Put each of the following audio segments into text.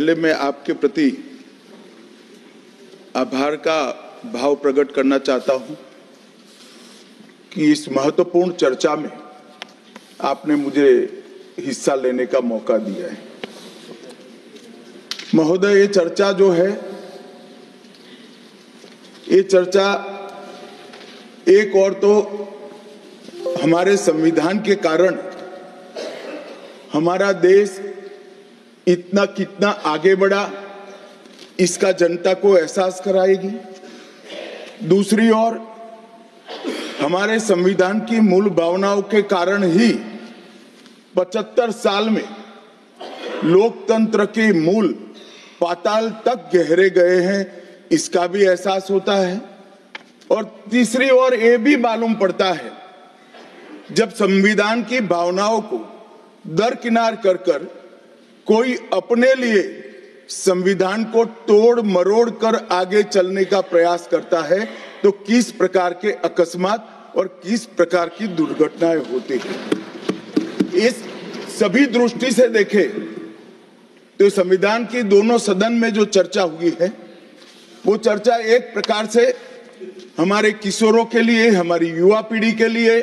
पहले मैं आपके प्रति आभार का भाव प्रकट करना चाहता हूं कि इस महत्वपूर्ण चर्चा में आपने मुझे हिस्सा लेने का मौका दिया है। महोदय, ये चर्चा जो है, ये चर्चा एक और तो हमारे संविधान के कारण हमारा देश इतना कितना आगे बढ़ा इसका जनता को एहसास कराएगी। दूसरी ओर हमारे संविधान की मूल भावनाओं के कारण ही 75 साल में लोकतंत्र के मूल पाताल तक गहरे गए हैं, इसका भी एहसास होता है। और तीसरी ओर ये भी मालूम पड़ता है, जब संविधान की भावनाओं को दरकिनार कर कोई अपने लिए संविधान को तोड़ मरोड़ कर आगे चलने का प्रयास करता है तो किस प्रकार के अकस्मात और किस प्रकार की दुर्घटनाएं होती हैं। इस सभी दृष्टि से देखें तो संविधान की दोनों सदन में जो चर्चा हुई है, वो चर्चा एक प्रकार से हमारे किशोरों के लिए, हमारी युवा पीढ़ी के लिए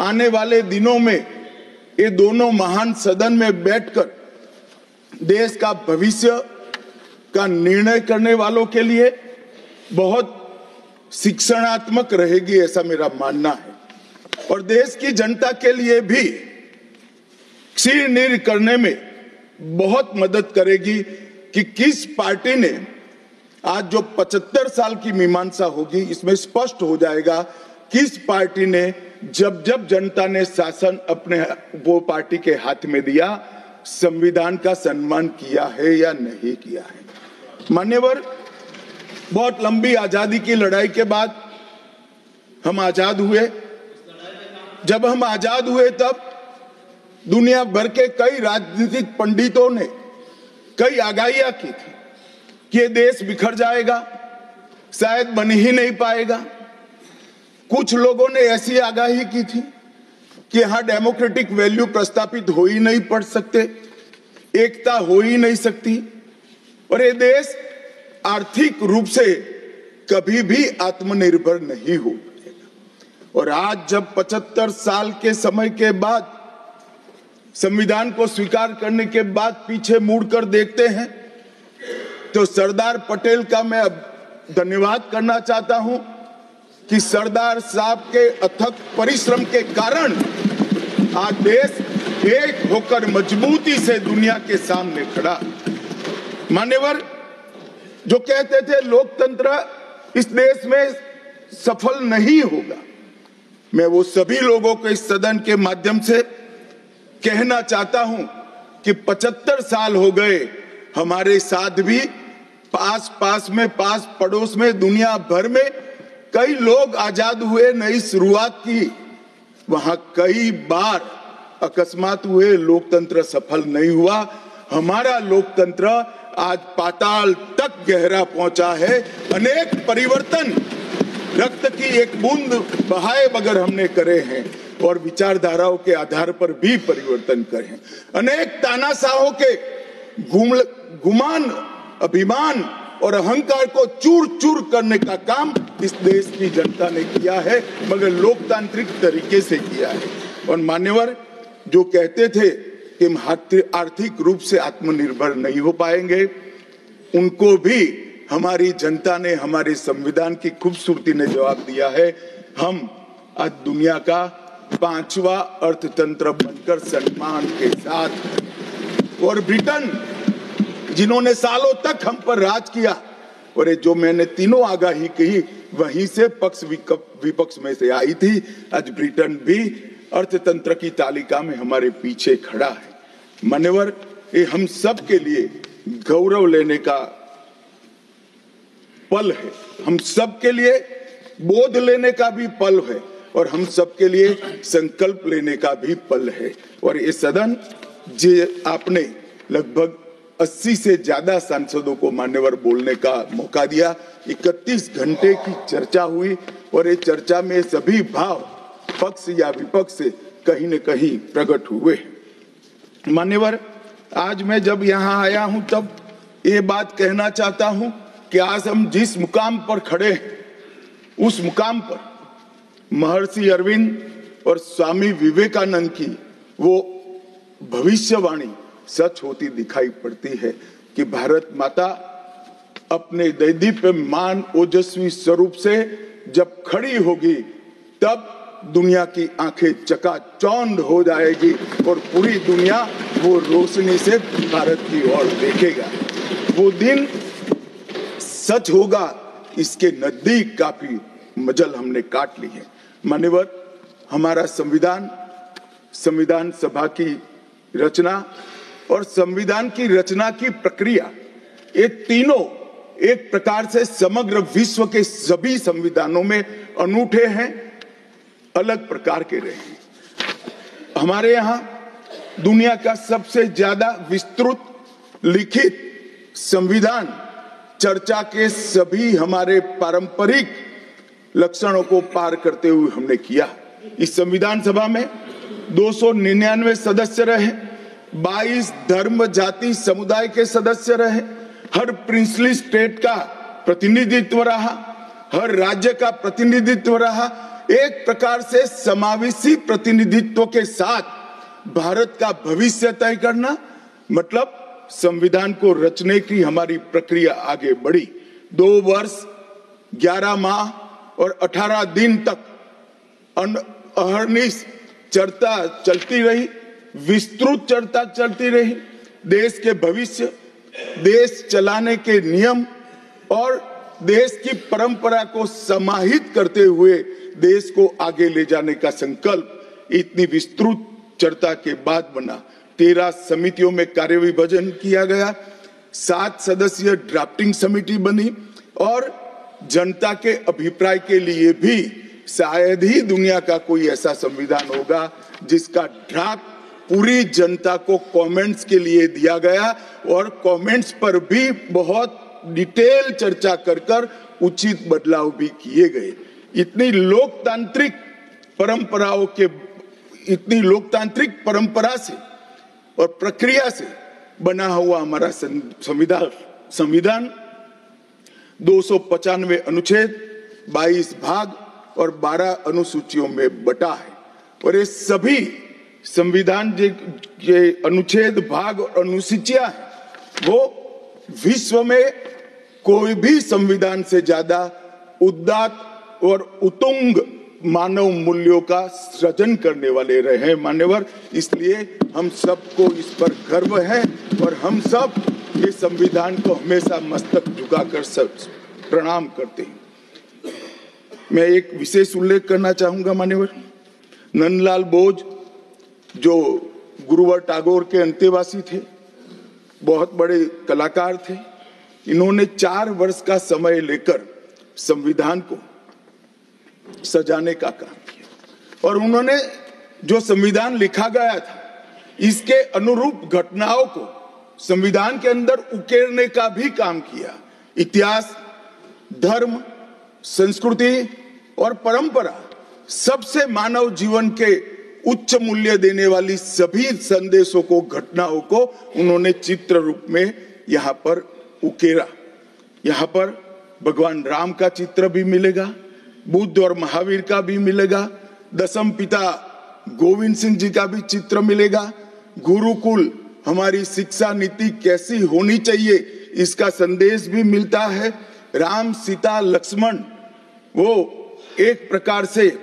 आने वाले दिनों में ये दोनों महान सदन में बैठकर देश का भविष्य का निर्णय करने वालों के लिए बहुत शिक्षणात्मक रहेगी, ऐसा मेरा मानना है। और देश की जनता के लिए भी क्षीर करने में बहुत मदद करेगी कि किस पार्टी ने आज जो 75 साल की मीमांसा होगी, इसमें स्पष्ट हो जाएगा किस पार्टी ने जब जब जनता ने शासन अपने वो पार्टी के हाथ में दिया, संविधान का सम्मान किया है या नहीं किया है। मान्यवर, बहुत लंबी आजादी की लड़ाई के बाद हम आजाद हुए। जब हम आजाद हुए तब दुनिया भर के कई राजनीतिक पंडितों ने कई आगाहियां की थी कि ये देश बिखर जाएगा, शायद बन ही नहीं पाएगा। कुछ लोगों ने ऐसी आगाही की थी कि यहां डेमोक्रेटिक वैल्यू प्रस्तापित हो ही नहीं पड़ सकते, एकता हो ही नहीं सकती और ये देश आर्थिक रूप से कभी भी आत्मनिर्भर नहीं हो पाएगा। और आज जब 75 साल के समय के बाद संविधान को स्वीकार करने के बाद पीछे मुड़कर देखते हैं तो सरदार पटेल का मैं धन्यवाद करना चाहता हूं कि सरदार साहब के अथक परिश्रम के कारण आज देश एक होकर मजबूती से दुनिया के सामने खड़ा। मान्यवर, जो कहते थे लोकतंत्र इस देश में सफल नहीं होगा, मैं वो सभी लोगों को इस सदन के माध्यम से कहना चाहता हूं कि 75 साल हो गए, हमारे साथ भी पास पड़ोस में दुनिया भर में कई लोग आजाद हुए, नई शुरुआत की, वहां कई बार अकस्मात हुए, लोकतंत्र सफल नहीं हुआ। हमारा लोकतंत्र आज पाताल तक गहरा पहुंचा है। अनेक परिवर्तन रक्त की एक बूंद बहाए बगैर हमने करे हैं और विचारधाराओं के आधार पर भी परिवर्तन करे हैं। अनेक तानाशाहों के गुमान, अभिमान और अहंकार को चूर चूर करने का काम इस देश की जनता ने किया है, मगर लोकतांत्रिक तरीके से किया है। और मान्यवर, जो कहते थे कि हम आर्थिक रूप से आत्मनिर्भर नहीं हो पाएंगे, उनको भी हमारी जनता ने, हमारे संविधान की खूबसूरती ने जवाब दिया है। हम आज दुनिया का 5वां अर्थतंत्र बनकर सम्मान के साथ, और ब्रिटेन जिन्होंने सालों तक हम पर राज किया, और ये जो मैंने तीनों आगाही कही वहीं से पक्ष विपक्ष में से आई थी, आज ब्रिटेन भी अर्थतंत्र की तालिका में हमारे पीछे खड़ा है। मान्यवर, ये हम सब के लिए गौरव लेने का पल है, हम सब के लिए बोध लेने का भी पल है और हम सब के लिए संकल्प लेने का भी पल है। और ये सदन जे आपने लगभग 80 से ज्यादा सांसदों को मान्यवर बोलने का मौका दिया, 31 घंटे की चर्चा हुई और ये चर्चा में सभी भाव पक्ष या विपक्ष से कहीं न कहीं प्रकट हुए। मान्यवर, आज मैं जब यहाँ आया हूं तब ये बात कहना चाहता हूं कि आज हम जिस मुकाम पर खड़े हैं, उस मुकाम पर महर्षि अरविंद और स्वामी विवेकानंद की वो भविष्यवाणी सच होती दिखाई पड़ती है कि भारत माता अपने दैदीप्यमान ओजस्वी स्वरूप से जब खड़ी होगी तब दुनिया की आंखें चकाचौंध हो जाएगी और पूरी दुनिया वो रोशनी से भारत की ओर देखेगा। वो दिन सच होगा, इसके नजदीक काफी मजल हमने काट ली है। मान्यवर, हमारा संविधान सभा की रचना और संविधान की रचना की प्रक्रिया, ये तीनों एक प्रकार से समग्र विश्व के सभी संविधानों में अनूठे हैं, अलग प्रकार के रहे हैं। हमारे यहाँ दुनिया का सबसे ज्यादा विस्तृत लिखित संविधान चर्चा के सभी हमारे पारंपरिक लक्षणों को पार करते हुए हमने किया। इस संविधान सभा में 299 सदस्य रहे, 22 धर्म जाति समुदाय के सदस्य रहे, हर प्रिंसली स्टेट का प्रतिनिधित्व रहा, हर राज्य का प्रतिनिधित्व रहा। एक प्रकार से समावेशी प्रतिनिधित्व के साथ भारत का भविष्य तय करना, मतलब संविधान को रचने की हमारी प्रक्रिया आगे बढ़ी। 2 वर्ष 11 माह और 18 दिन तक अहर्निश चर्चा चलती रही, विस्तृत चर्चा चलती रही। देश के भविष्य, देश चलाने के नियम और देश की परंपरा को समाहित करते हुए देश को आगे ले जाने का संकल्प इतनी विस्तृत चर्चा के बाद बना। 13 समितियों में कार्य विभाजन किया गया, 7 सदस्यीय ड्राफ्टिंग समिति बनी और जनता के अभिप्राय के लिए भी शायद ही दुनिया का कोई ऐसा संविधान होगा जिसका ड्राफ्ट पूरी जनता को कमेंट्स के लिए दिया गया और कमेंट्स पर भी बहुत डिटेल चर्चा कर उचित बदलाव भी किए गए। इतनी लोकतांत्रिक परंपरा से और प्रक्रिया से बना हुआ हमारा संविधान 295 अनुच्छेद, 22 भाग और 12 अनुसूचियों में बटा है। और ये सभी संविधान के अनुच्छेद, भाग और अनुसूचियां वो विश्व में कोई भी संविधान से ज्यादा उदात्त और उत्तुंग मानव मूल्यों का सृजन करने वाले रहे हैं। मान्यवर, इसलिए हम सबको इस पर गर्व है और हम सब ये संविधान को हमेशा मस्तक झुकाकर सब प्रणाम करते हैं। मैं एक विशेष उल्लेख करना चाहूंगा मान्यवर, नंदलाल बोस जो गुरुवर टैगोर के अंतेवासी थे, बहुत बड़े कलाकार थे। इन्होंने 4 वर्ष का समय लेकर संविधान को सजाने का काम किया और उन्होंने जो संविधान लिखा गया था इसके अनुरूप घटनाओं को संविधान के अंदर उकेरने का भी काम किया। इतिहास, धर्म, संस्कृति और परंपरा, सबसे मानव जीवन के उच्च मूल्य देने वाली सभी संदेशों को, घटनाओं को उन्होंने चित्र रूप में यहाँ पर उकेरा। यहाँ पर भगवान राम का चित्र भी मिलेगा, बुद्ध और महावीर का भी मिलेगा, दशम पिता गोविंद सिंह जी का भी चित्र मिलेगा, गुरुकुल हमारी शिक्षा नीति कैसी होनी चाहिए इसका संदेश भी मिलता है, राम सीता लक्ष्मण वो एक प्रकार से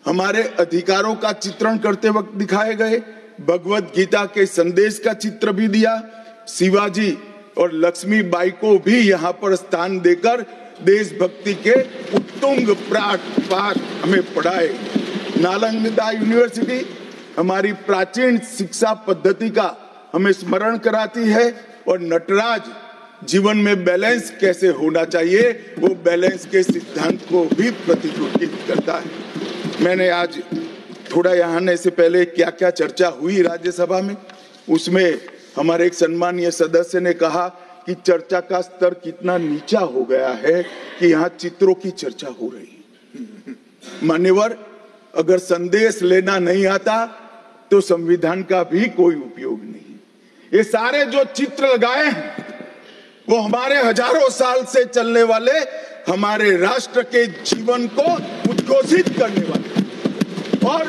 हमारे अधिकारों का चित्रण करते वक्त दिखाए गए, भगवत गीता के संदेश का चित्र भी दिया, शिवाजी और लक्ष्मीबाई को भी यहाँ पर स्थान देकर देशभक्ति के उत्तुंग पाठ हमें पढ़ाए। नालंदा यूनिवर्सिटी हमारी प्राचीन शिक्षा पद्धति का हमें स्मरण कराती है और नटराज जीवन में बैलेंस कैसे होना चाहिए वो बैलेंस के सिद्धांत को भी प्रतिरूपित करता है। मैंने आज थोड़ा यहाँ आने से पहले क्या क्या चर्चा हुई राज्यसभा में, उसमें हमारे एक सम्मानीय सदस्य ने कहा कि चर्चा का स्तर कितना नीचा हो गया है कि यहाँ चित्रों की चर्चा हो रही है। मान्यवर, अगर संदेश लेना नहीं आता तो संविधान का भी कोई उपयोग नहीं। ये सारे जो चित्र लगाए हैं वो हमारे हजारों साल से चलने वाले हमारे राष्ट्र के जीवन को उद्घोषित करने वाले। और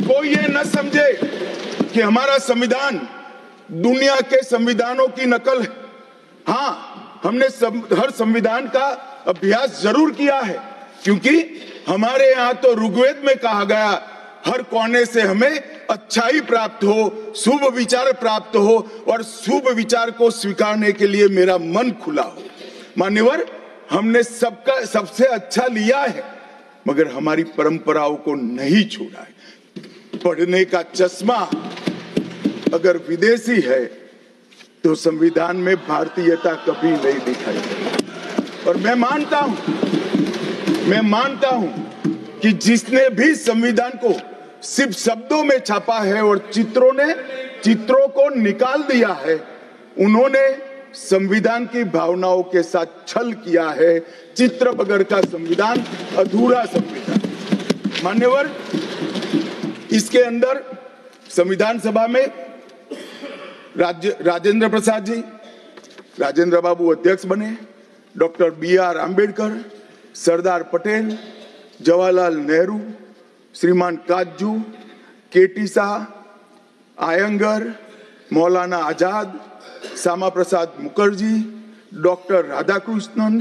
कोई ये न समझे कि हमारा संविधान दुनिया के संविधानों की नकल है। हाँ, हमने हर संविधान का अभ्यास जरूर किया है, क्योंकि हमारे यहाँ तो ऋग्वेद में कहा गया हर कोने से हमें अच्छाई प्राप्त हो, शुभ विचार प्राप्त हो और शुभ विचार को स्वीकारने के लिए मेरा मन खुला हो। मान्यवर, हमने सबका सबसे अच्छा लिया है, मगर हमारी परंपराओं को नहीं छोड़ा है। पढ़ने का चश्मा अगर विदेशी है तो संविधान में भारतीयता कभी नहीं दिखाई देती। और मैं मानता हूं कि जिसने भी संविधान को सिर्फ शब्दों में छापा है और चित्रों को निकाल दिया है, उन्होंने संविधान की भावनाओं के साथ छल किया है। चित्र बगैर का संविधान अधूरा संविधान। मान्यवर, इसके अंदर संविधान सभा में राजेंद्र प्रसाद जी, राजेंद्र बाबू अध्यक्ष बने, डॉक्टर BR आंबेडकर, सरदार पटेल, जवाहरलाल नेहरू, श्रीमान काजू, KT Shah, Iyengar, Maulana Azad, Shyama Prasad Mukherjee, doctor Radhakrishnan,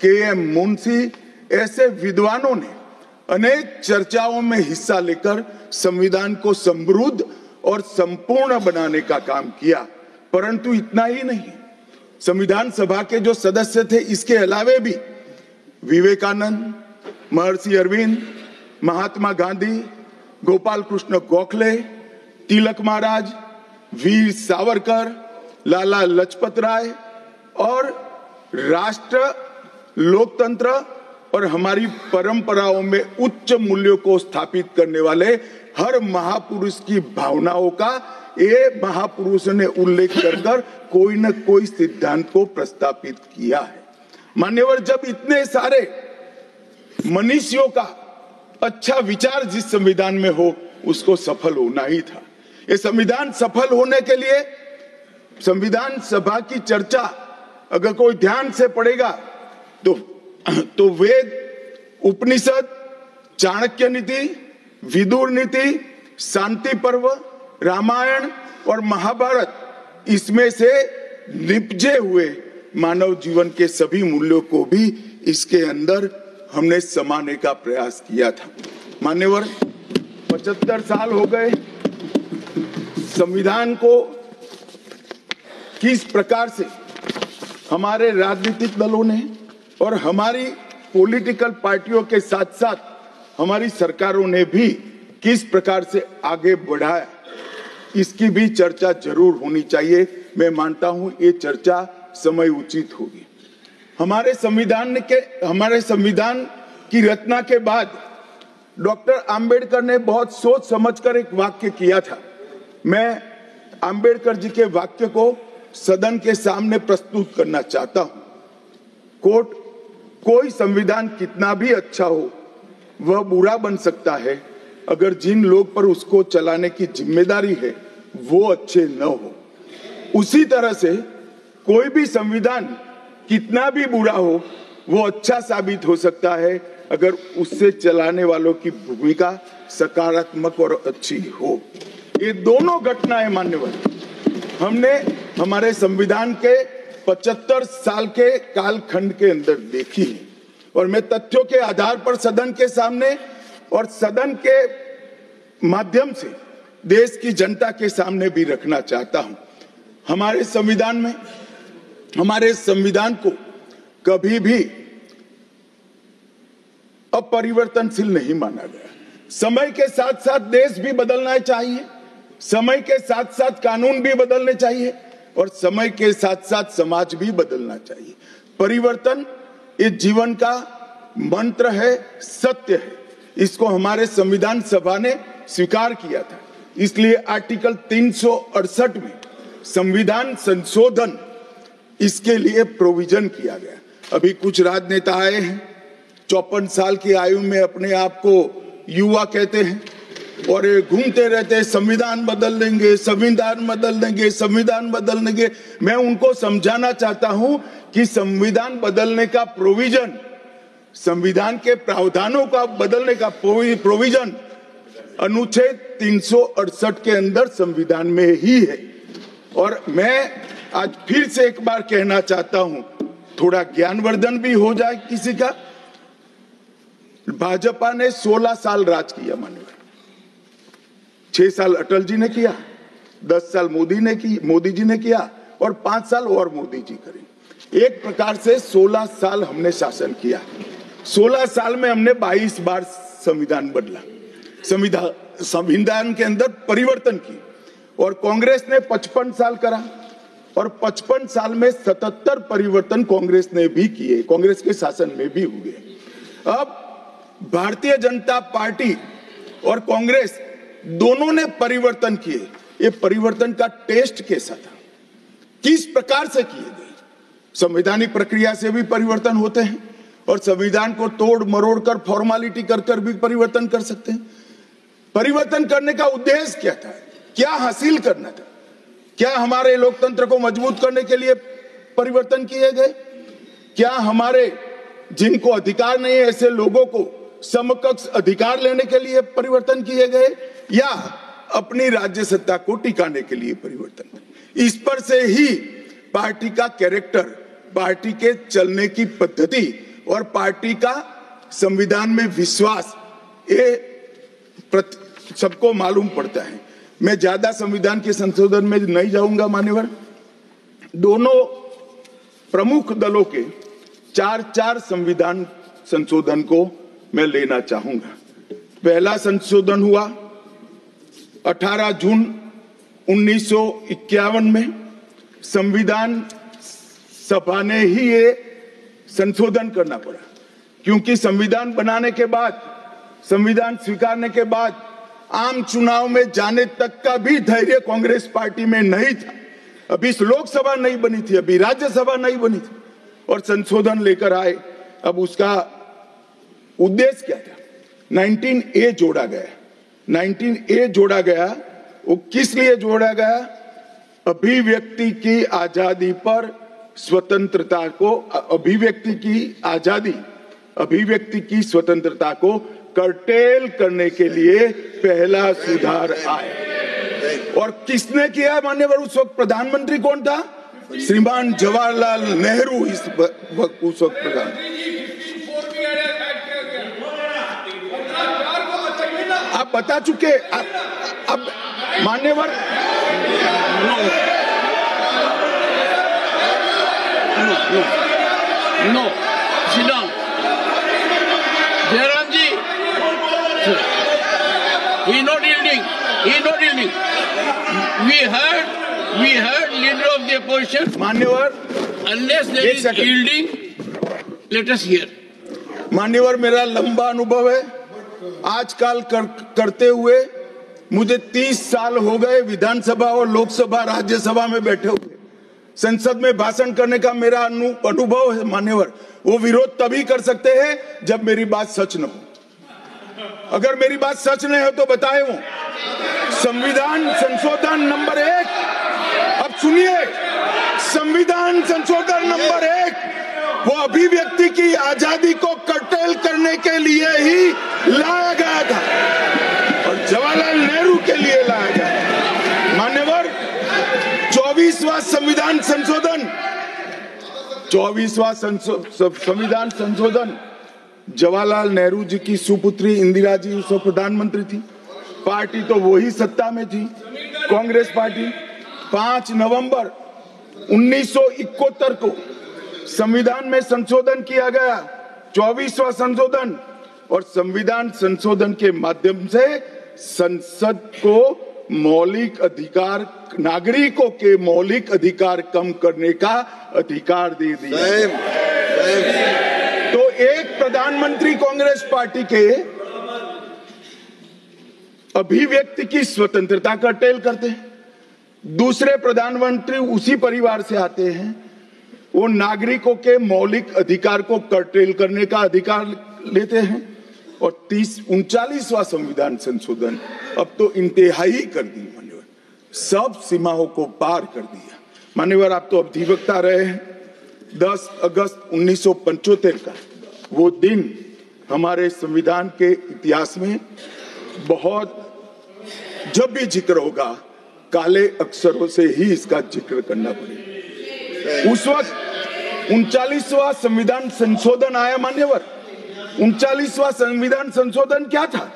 KM Munshi, ऐसे विद्वानों ने अनेक चर्चाओं में हिस्सा लेकर संविधान को समृद्ध और संपूर्ण बनाने का काम किया। परंतु इतना ही नहीं, संविधान सभा के जो सदस्य थे, इसके अलावे भी विवेकानंद, महर्षि अरविंद, महात्मा गांधी, गोपाल कृष्ण गोखले, तिलक महाराज, वीर सावरकर, लाला लजपत राय और राष्ट्र, लोकतंत्र और हमारी परंपराओं में उच्च मूल्यों को स्थापित करने वाले हर महापुरुष की भावनाओं का ये महापुरुष ने उल्लेख कर कोई न कोई सिद्धांत को प्रस्तापित किया है। मान्यवर, जब इतने सारे मनुष्यों का अच्छा विचार जिस संविधान में हो, उसको सफल होना ही था। ये संविधान सफल होने के लिए संविधान सभा की चर्चा अगर कोई ध्यान से पढ़ेगा तो वेद, उपनिषद, चाणक्य नीति, विदुर नीति, शांति पर्व, रामायण और महाभारत, इसमें से निपजे हुए मानव जीवन के सभी मूल्यों को भी इसके अंदर हमने समाने का प्रयास किया था। मान्यवर, 75 साल हो गए संविधान को किस प्रकार से हमारे राजनीतिक दलों ने और हमारी पॉलिटिकल पार्टियों के साथ साथ हमारी सरकारों ने भी किस प्रकार से आगे बढ़ाया, इसकी भी चर्चा जरूर होनी चाहिए। मैं मानता हूं ये चर्चा समय उचित होगी। हमारे संविधान की रचना के बाद डॉक्टर आंबेडकर ने बहुत सोच समझकर एक वाक्य किया था। मैं आंबेडकर जी के वाक्य को सदन के सामने प्रस्तुत करना चाहता हूं। कोट, कोई संविधान कितना भी अच्छा हो, वह बुरा बन सकता है अगर जिन लोग पर उसको चलाने की जिम्मेदारी है वो अच्छे न हो। उसी तरह से कोई भी संविधान कितना भी बुरा हो, वो अच्छा साबित हो सकता है अगर उससे चलाने वालों की भूमिका सकारात्मक और अच्छी हो। ये दोनों घटनाएं मान्यवर हमने हमारे संविधान के 75 साल के कालखंड के अंदर देखी है और मैं तथ्यों के आधार पर सदन के सामने और सदन के माध्यम से देश की जनता के सामने भी रखना चाहता हूं। हमारे संविधान को कभी भी अपरिवर्तनशील नहीं माना गया। समय के साथ साथ देश भी बदलना चाहिए, समय के साथ साथ कानून भी बदलने चाहिए और समय के साथ साथ समाज भी बदलना चाहिए। परिवर्तन ये जीवन का मंत्र है, सत्य है। इसको हमारे संविधान सभा ने स्वीकार किया था। इसलिए आर्टिकल 368 में संविधान संशोधन इसके लिए प्रोविजन किया गया। अभी कुछ राजनेता आए हैं, 54 साल की आयु में अपने आप को युवा कहते हैं, और ये घूमते रहते हैं, संविधान बदल देंगे, संविधान बदल देंगे, संविधान बदल देंगे। मैं उनको समझाना चाहता हूं कि संविधान बदलने का प्रोविजन, संविधान के प्रावधानों का बदलने का प्रोविजन अनुच्छेद 368 के अंदर संविधान में ही है। और मैं आज फिर से एक बार कहना चाहता हूं, थोड़ा ज्ञानवर्धन भी हो जाए किसी का। भाजपा ने 16 साल राज किया, माननीय 6 साल अटल जी ने किया, 10 साल मोदी जी ने किया और 5 साल और मोदी जी करें। एक प्रकार से 16 साल हमने शासन किया। 16 साल में हमने 22 बार संविधान बदला, संविधान के अंदर परिवर्तन की। और कांग्रेस ने 55 साल करा और 55 साल में 77 परिवर्तन कांग्रेस ने भी किए, कांग्रेस के शासन में भी हुए। अब भारतीय जनता पार्टी और कांग्रेस दोनों ने परिवर्तन किए। ये परिवर्तन का टेस्ट कैसा था, किस प्रकार से किए गए? संवैधानिक प्रक्रिया से भी परिवर्तन होते हैं और संविधान को तोड़ मरोड़ कर, फॉर्मेलिटी कर भी परिवर्तन कर सकते हैं। परिवर्तन करने का उद्देश्य क्या था, क्या हासिल करना था? क्या हमारे लोकतंत्र को मजबूत करने के लिए परिवर्तन किए गए? क्या हमारे जिनको अधिकार नहीं है ऐसे लोगों को समकक्ष अधिकार लेने के लिए परिवर्तन किए गए, या अपनी राज्य सत्ता को टिकाने के लिए परिवर्तन? इस पर से ही पार्टी का कैरेक्टर, पार्टी के चलने की पद्धति और पार्टी का संविधान में विश्वास, ये सबको मालूम पड़ता है। मैं ज्यादा संविधान के संशोधन में नहीं जाऊंगा मान्यवर। दोनों प्रमुख दलों के 4 संविधान संशोधन को मैं लेना चाहूंगा। पहला संशोधन हुआ 18 जून 1951 में। संविधान सभा ने ही ये संशोधन करना पड़ा, क्योंकि संविधान बनाने के बाद, संविधान स्वीकारने के बाद आम चुनाव में जाने तक का भी धैर्य कांग्रेस पार्टी में नहीं था। अभी लोकसभा नहीं बनी थी, अभी राज्यसभा नहीं बनी थी और संशोधन लेकर आए। अब उसका उद्देश्य क्या था? 19A जोड़ा गया। 19A जोड़ा गया, वो किस लिए जोड़ा गया? अभिव्यक्ति की आजादी पर स्वतंत्रता को, अभिव्यक्ति की आजादी, अभिव्यक्ति की स्वतंत्रता को कर्टेल करने के लिए पहला सुधार आया। और किसने किया मान्यवर? उस वक्त प्रधानमंत्री कौन था? श्रीमान जवाहरलाल नेहरू उस वक्त प्रधान। आप बता चुके। अब मान्यवर no sit down. Jairam ji, he not yielding. We heard leader of the opposition. मान्यवर, Unless there is yielding, let us hear. मान्यवर, मेरा लंबा अनुभव है आजकल करते हुए। मुझे 30 साल हो गए विधानसभा और लोकसभा राज्यसभा में बैठे हुए। संसद में भाषण करने का मेरा अनुभव है मान्यवर। वो विरोध तभी कर सकते हैं जब मेरी बात सच न हो। अगर मेरी बात सच नहीं हो तो बताए वो संविधान संशोधन नंबर 1, अब सुनिए, संविधान संशोधन नंबर 1 वो अभिव्यक्ति की आजादी को कर्टेल करने के लिए ही लाया गया था और जवाहरलाल नेहरू के लिए लाया गया। मान्यवर, 24वां संविधान संशोधन, 24वां संविधान संशोधन जवाहरलाल नेहरू जी की सुपुत्री इंदिरा जी उस वक्त प्रधानमंत्री थी। पार्टी तो वही सत्ता में थी, कांग्रेस पार्टी। 5 नवंबर 1971 को संविधान में संशोधन किया गया, 24वां संशोधन। और संविधान संशोधन के माध्यम से संसद को मौलिक अधिकार, नागरिकों के मौलिक अधिकार कम करने का अधिकार दे दिया। तो एक प्रधानमंत्री कांग्रेस पार्टी के अभिव्यक्ति की स्वतंत्रता कर्टेल करते हैं, दूसरे प्रधानमंत्री उसी परिवार से आते हैं, वो नागरिकों के मौलिक अधिकार को कर्टेल करने का अधिकार लेते हैं। और 39वां संविधान संशोधन अब तो इंतहाई कर दी मान्यवर, सब सीमाओं को पार कर दिया। मान्यवर, आप तो अधिवक्ता रहे हैं। 10 अगस्त 1975 का वो दिन हमारे संविधान के इतिहास में बहुत, जब भी जिक्र होगा काले अक्षरों से ही इसका जिक्र करना पड़ेगा। उस वक्त 39वां संविधान संशोधन आया मान्यवर। 39वां संविधान संशोधन क्या था?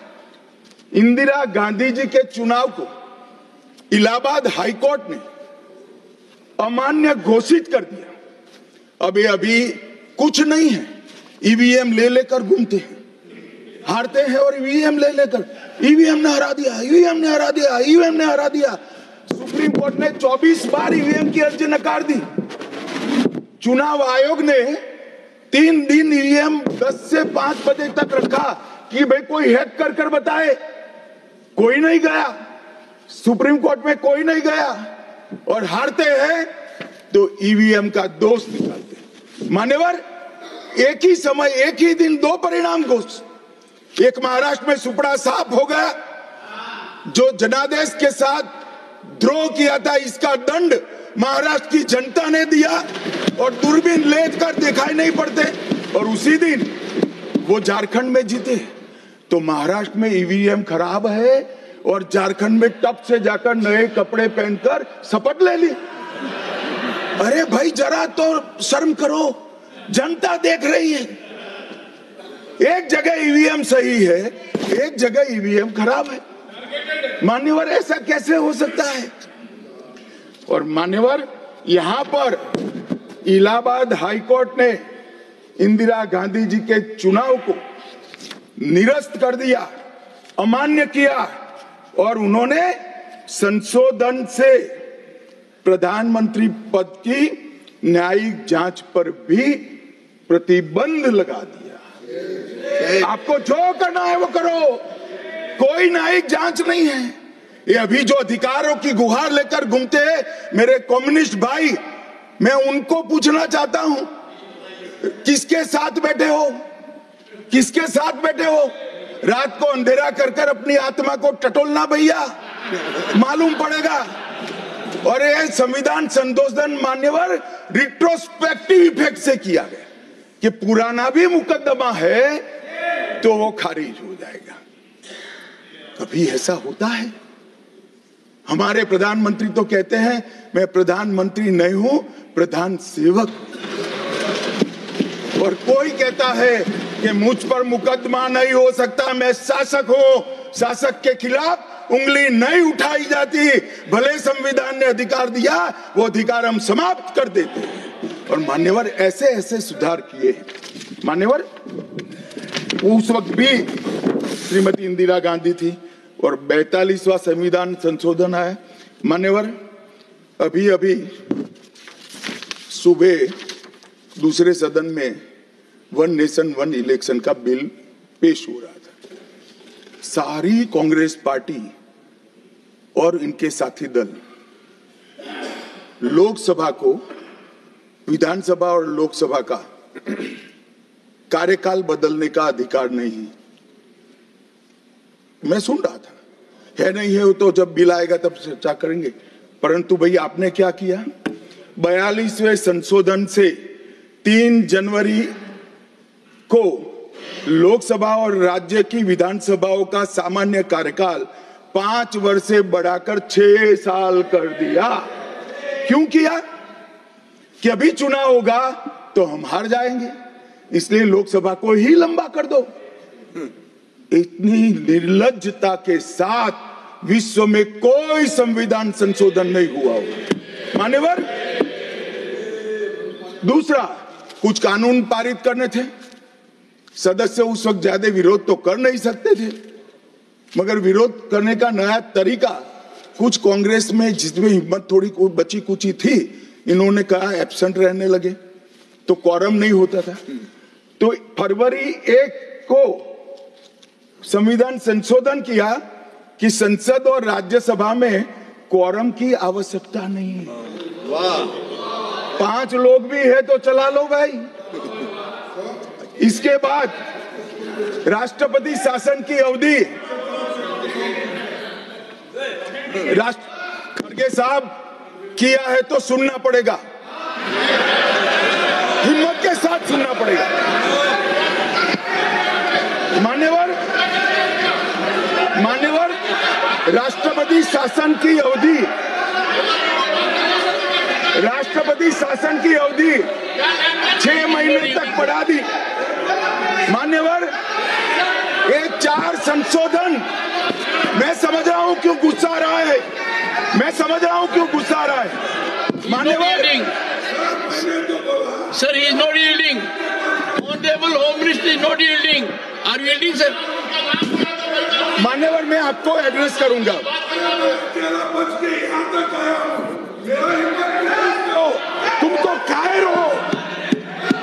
इंदिरा गांधी जी के चुनाव को इलाहाबाद हाईकोर्ट ने अमान्य घोषित कर दिया। अभी कुछ नहीं है, ईवीएम ले लेकर घूमते हैं, हारते हैं और ईवीएम ले लेकर, ईवीएम ने हरा दिया, ईवीएम ने हरा दिया, ईवीएम ने हरा दिया। सुप्रीम कोर्ट ने 24 बार ईवीएम की अर्जी नकार दी। चुनाव आयोग ने 3 दिन ईवीएम 10 से 5 बजे तक रखा कि भाई कोई हैक कर कर बताए। कोई नहीं गया, सुप्रीम कोर्ट में कोई नहीं गया, और हारते हैं तो ईवीएम का दोष निकालते। मान्यवर, एक ही समय, एक ही दिन 2 परिणाम घोषित। एक महाराष्ट्र में सुपड़ा साफ हो गया, जो जनादेश के साथ द्रोह किया था इसका दंड महाराष्ट्र की जनता ने दिया, और दूरबीन लेकर दिखाई नहीं पड़ते, और उसी दिन वो झारखंड में जीते। तो महाराष्ट्र में ईवीएम खराब है और झारखंड में टप से जाकर नए कपड़े पहनकर शपथ ले ली। अरे भाई, जरा तो शर्म करो, जनता देख रही है। एक जगह ईवीएम सही है, एक जगह ईवीएम खराब है। मान्यवर, ऐसा कैसे हो सकता है? और मान्यवर, यहां पर इलाहाबाद हाईकोर्ट ने इंदिरा गांधी जी के चुनाव को निरस्त कर दिया, अमान्य किया, और उन्होंने संशोधन से प्रधानमंत्री पद की न्यायिक जांच पर भी प्रतिबंध लगा दिया। आपको जो करना है वो करो, कोई न्यायिक जांच नहीं है। ये अभी जो अधिकारों की गुहार लेकर घूमते हैं मेरे कम्युनिस्ट भाई, मैं उनको पूछना चाहता हूं, किसके साथ बैठे हो? किसके साथ बैठे हो? रात को अंधेरा कर कर अपनी आत्मा को टटोलना भैया, मालूम पड़ेगा। और ये संविधान संशोधन मान्यवर रिट्रोस्पेक्टिव इफेक्ट से किया गया कि पुराना भी मुकदमा है तो वो खारिज हो जाएगा। कभी ऐसा होता है? हमारे प्रधानमंत्री तो कहते हैं मैं प्रधानमंत्री नहीं हूं, प्रधान सेवक। और कोई कहता है कि मुझ पर मुकदमा नहीं हो सकता, मैं शासक हूं, शासक के खिलाफ उंगली नहीं उठाई जाती। भले संविधान ने अधिकार दिया, वो अधिकार हम समाप्त कर देते हैं। और मान्यवर, ऐसे ऐसे सुधार किए। मान्यवर, उस वक्त भी श्रीमती इंदिरा गांधी थी और 42वां संविधान संशोधन आया। मान्यवर, अभी अभी सुबह दूसरे सदन में 1 नेशन 1 इलेक्शन का बिल पेश हो रहा था। सारी कांग्रेस पार्टी और इनके साथी दल लोकसभा को, विधानसभा और लोकसभा का कार्यकाल बदलने का अधिकार नहीं। मैं सुन रहा था, है नहीं है तो जब बिल आएगा तब चर्चा करेंगे। परंतु भाई, आपने क्या किया? 42वें संशोधन से 3 जनवरी को लोकसभा और राज्य की विधानसभाओं का सामान्य कार्यकाल 5 वर्ष से बढ़ाकर 6 साल कर दिया। क्यों किया? कि अभी चुनाव होगा तो हम हार जाएंगे, इसलिए लोकसभा को ही लंबा कर दो। इतनी निर्लज्जता के साथ विश्व में कोई संविधान संशोधन नहीं हुआ होगा। मान्यवर, दूसरा, कुछ कानून पारित करने थे। सदस्य उस वक्त ज्यादा विरोध तो कर नहीं सकते थे, मगर विरोध करने का नया तरीका कुछ कांग्रेस में, जिसमें हिम्मत थोड़ी बची कुची थी, इन्होंने कहा एब्सेंट रहने लगे तो क्वारम नहीं होता था। तो फरवरी 1 को संविधान संशोधन किया कि संसद और राज्यसभा में क्वारम की आवश्यकता नहीं है। वाह, 5 लोग भी है तो चला लो भाई। इसके बाद राष्ट्रपति शासन की अवधि, खड़गे साहब किया है तो सुनना पड़ेगा, हिम्मत के साथ सुनना पड़ेगा। मान्यवर, राष्ट्रपति शासन की अवधि, राष्ट्रपति शासन की अवधि 6 महीने तक बढ़ा दी। मान्यवर, ये 4 संशोधन, मैं समझ रहा हूं क्यों गुस्सा आ रहा है, मैं समझ रहा हूं क्यों गुस्सा आ रहा है। मान्यवर, sir, he is not yielding. Honorable Home Minister is not yielding. Are you yielding, sir? मान्यवर, मैं आपको एड्रेस करूंगा। तुम तो कायर हो,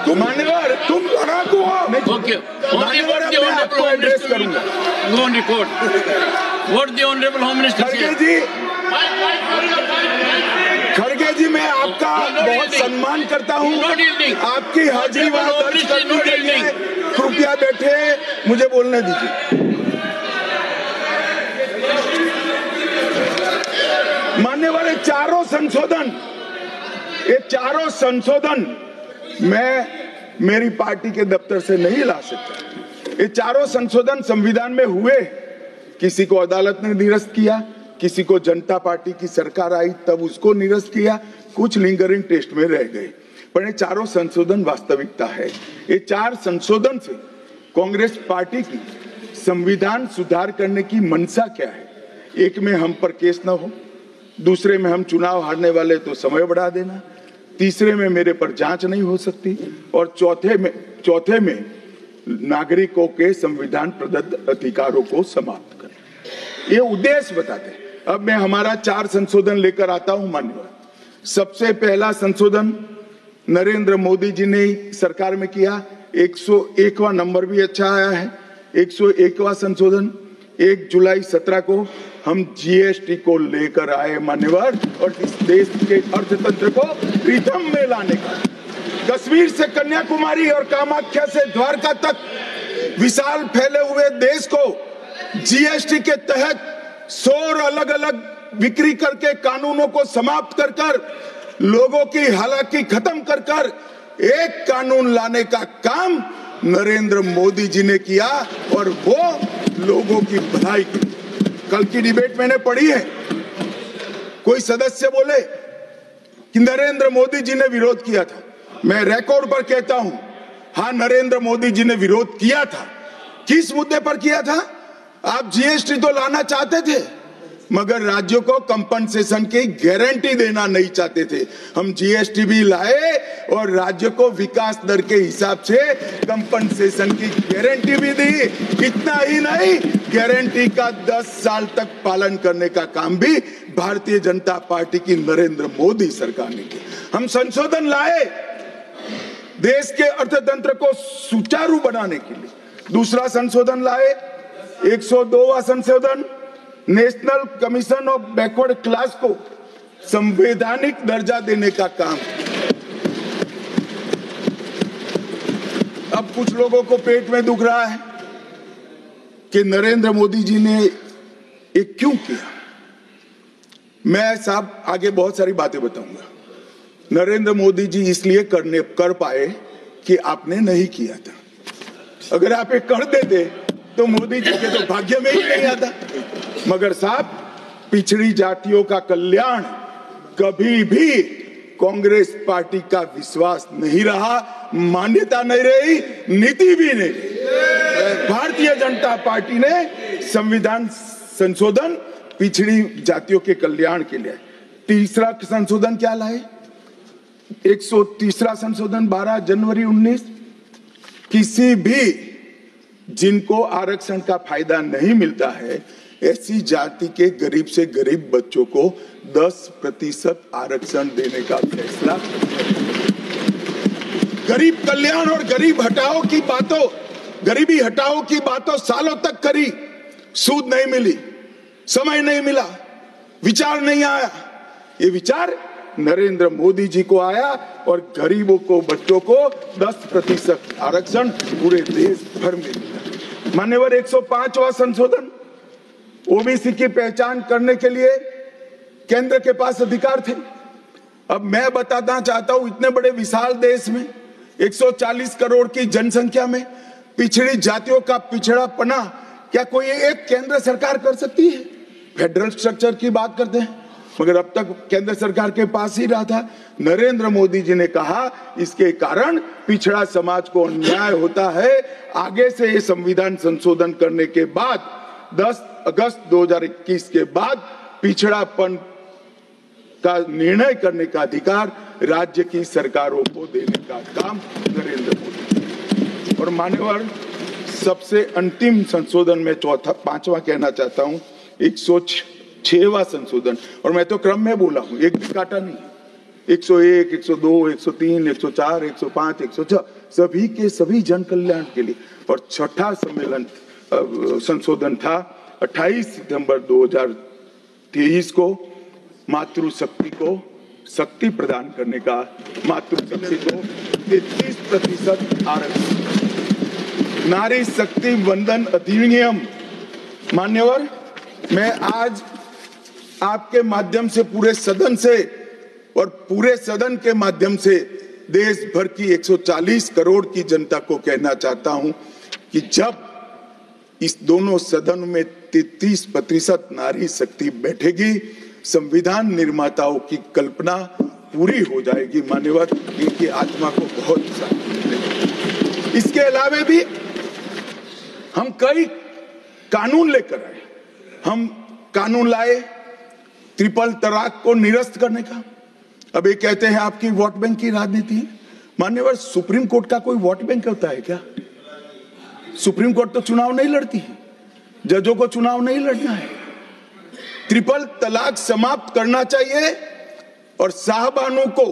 तुम मान्यवर, तुम लड़ाकू हो। Okay. मान्यवर, मैं आपको एड्रेस करूंगा। Go on record. What the Honorable Home Minister said. खड़गे जी, मैं आपका बहुत सम्मान करता हूं, आपकी हाजिरी वहां दर्ज करनी चाहिए। कृपया बैठे, मुझे बोलने दीजिए। मान्यवर, ये चारों संशोधन मैं मेरी पार्टी के दफ्तर से नहीं ला सकता। ये चारों संशोधन संविधान में हुए, किसी को अदालत ने निरस्त किया, किसी को जनता पार्टी की सरकार आई तब उसको निरस्त किया, कुछ लिंगरिंग टेस्ट में रह गए, पर ये चारों संशोधन वास्तविकता है। ये 4 संशोधन से कांग्रेस पार्टी की संविधान सुधार करने की मंशा क्या है? एक में हम पर केस न हो, दूसरे में हम चुनाव हारने वाले तो समय बढ़ा देना, तीसरे में मेरे पर जांच नहीं हो सकती, और चौथे में नागरिकों के संविधान प्रदत्त अधिकारों को समाप्त करना। ये उद्देश्य बताते हैं। अब मैं हमारा 4 संशोधन लेकर आता हूं। मान्यवर, सबसे पहला संशोधन नरेंद्र मोदी जी ने सरकार में किया, 101वां नंबर भी अच्छा आया है। 101वां संशोधन 1 जुलाई 17 को हम जीएसटी को लेकर आए मान्यवर, और इस देश के अर्थतंत्र को रिदम में लाने का। कश्मीर से कन्याकुमारी और कामाख्या से द्वारका तक विशाल फैले हुए देश को जीएसटी के तहत 100 अलग अलग बिक्री करके कानूनों को समाप्त कर कर, लोगों की हालाकी खत्म कर कर एक कानून लाने का काम नरेंद्र मोदी जी ने किया, और वो लोगों की भलाई की। कल की डिबेट मैंने पढ़ी है, कोई सदस्य बोले कि नरेंद्र मोदी जी ने विरोध किया था। मैं रिकॉर्ड पर कहता हूं, हाँ, नरेंद्र मोदी जी ने विरोध किया था। किस मुद्दे पर किया था? आप जीएसटी तो लाना चाहते थे, मगर राज्यों को कंपनसेशन की गारंटी देना नहीं चाहते थे। हम जीएसटी भी लाए और राज्य को विकास दर के हिसाब से कंपनसेशन की गारंटी भी दी। इतना ही नहीं, गारंटी का 10 साल तक पालन करने का काम भी भारतीय जनता पार्टी की नरेंद्र मोदी सरकार ने किया। हम संशोधन लाए देश के अर्थतंत्र को सुचारू बनाने के लिए। दूसरा संशोधन लाए, 102वां संशोधन, national commission of backward class को संवैधानिक दर्जा देने का काम। अब कुछ लोगों को पेट में दुख रहा है कि नरेंद्र मोदी जी ने ये क्यों किया। मैं साहब आगे बहुत सारी बातें बताऊंगा। नरेंद्र मोदी जी इसलिए कर पाए कि आपने नहीं किया था। अगर आप ये कर देते तो मोदी जी के तो भाग्य में ही नहीं आता। मगर साहब, पिछड़ी जातियों का कल्याण कभी भी कांग्रेस पार्टी का विश्वास नहीं रहा, मान्यता नहीं रही, नीति भी नहीं। भारतीय जनता पार्टी ने संविधान संशोधन पिछड़ी जातियों के कल्याण के लिए। तीसरा संशोधन क्या लाए? 130वां संशोधन 12 जनवरी 19, किसी भी जिनको आरक्षण का फायदा नहीं मिलता है, ऐसी जाति के गरीब से गरीब बच्चों को 10% आरक्षण देने का फैसला। गरीब कल्याण और गरीब हटाओ की बातों, गरीबी हटाओ की बातों सालों तक करी, सूद नहीं मिली, समय नहीं मिला, विचार नहीं आया। ये विचार नरेंद्र मोदी जी को आया और गरीबों को, बच्चों को 10% आरक्षण पूरे देश भर में मिला। मान्यवर 105वां संशोधन, ओबीसी की पहचान करने के लिए केंद्र के पास अधिकार थे। अब मैं बताना चाहता हूं, इतने बड़े विशाल देश में 140 करोड़ की जनसंख्या में पिछड़ी जातियों का पिछड़ापना क्या कोई एक केंद्र सरकार कर सकती है? फेडरल स्ट्रक्चर की बात करते हैं, मगर अब तक केंद्र सरकार के पास ही रहा था। नरेंद्र मोदी जी ने कहा इसके कारण पिछड़ा समाज को अन्याय होता है। आगे से ये संविधान संशोधन करने के बाद 10 अगस्त 2021 के बाद पिछड़ापन का निर्णय करने का अधिकार राज्य की सरकारों को देने का काम नरेंद्र मोदी। और मान्यवर सबसे अंतिम संशोधन में पांचवा कहना चाहता हूं, 106वां संशोधन, और मैं तो क्रम में बोला हूं, एक भी काटा नहीं। 101, 102, 103, 104, 105, 106 सभी के सभी जन कल्याण के लिए। और छठा सम्मेलन संशोधन था 28 सितंबर 2023 को, मातृशक्ति को शक्ति प्रदान करने का, मातृशक्ति को 33% आरक्षण, नारी शक्ति वंदन अधिनियम। मान्यवर, मैं आज आपके माध्यम से पूरे सदन से और पूरे सदन के माध्यम से देश भर की 140 करोड़ की जनता को कहना चाहता हूं कि जब इस दोनों सदन में 33% नारी शक्ति बैठेगी, संविधान निर्माताओं की कल्पना पूरी हो जाएगी। मान्यवर, इनकी आत्मा को बहुत शांति मिलेगी। इसके अलावा भी हम कई कानून लेकर आए। हम कानून लाए ट्रिपल तलाक को निरस्त करने का। अब ये कहते हैं आपकी वोट बैंक की राजनीति है। मान्यवर, सुप्रीम कोर्ट का कोई वोट बैंक होता है क्या? सुप्रीम कोर्ट तो चुनाव नहीं लड़ती है, जजों को चुनाव नहीं लड़ना है। ट्रिपल तलाक समाप्त करना चाहिए और साहबानों को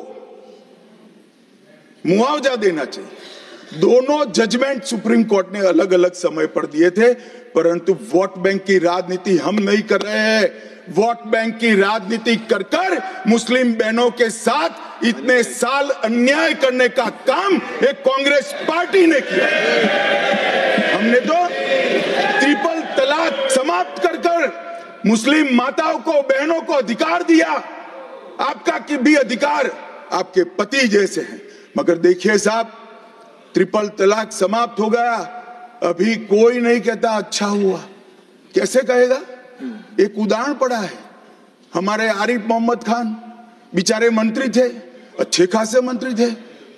मुआवजा देना चाहिए। दोनों जजमेंट सुप्रीम कोर्ट ने अलग अलग समय पर दिए थे, परंतु वोट बैंक की राजनीति हम नहीं कर रहे हैं। वोट बैंक की राजनीति कर कर मुस्लिम बहनों के साथ इतने साल अन्याय करने का काम एक कांग्रेस पार्टी ने किया। हमने तो ट्रिपल तलाक समाप्त कर कर मुस्लिम माताओं को, बहनों को अधिकार दिया। आपका कि भी अधिकार आपके पति जैसे हैं, मगर देखिए साहब, ट्रिपल तलाक समाप्त हो गया, अभी कोई नहीं कहता अच्छा हुआ। कैसे कहेगा? एक उदाहरण पड़ा है, हमारे आरिफ मोहम्मद खान बेचारे मंत्री थे, अच्छे खासे मंत्री थे,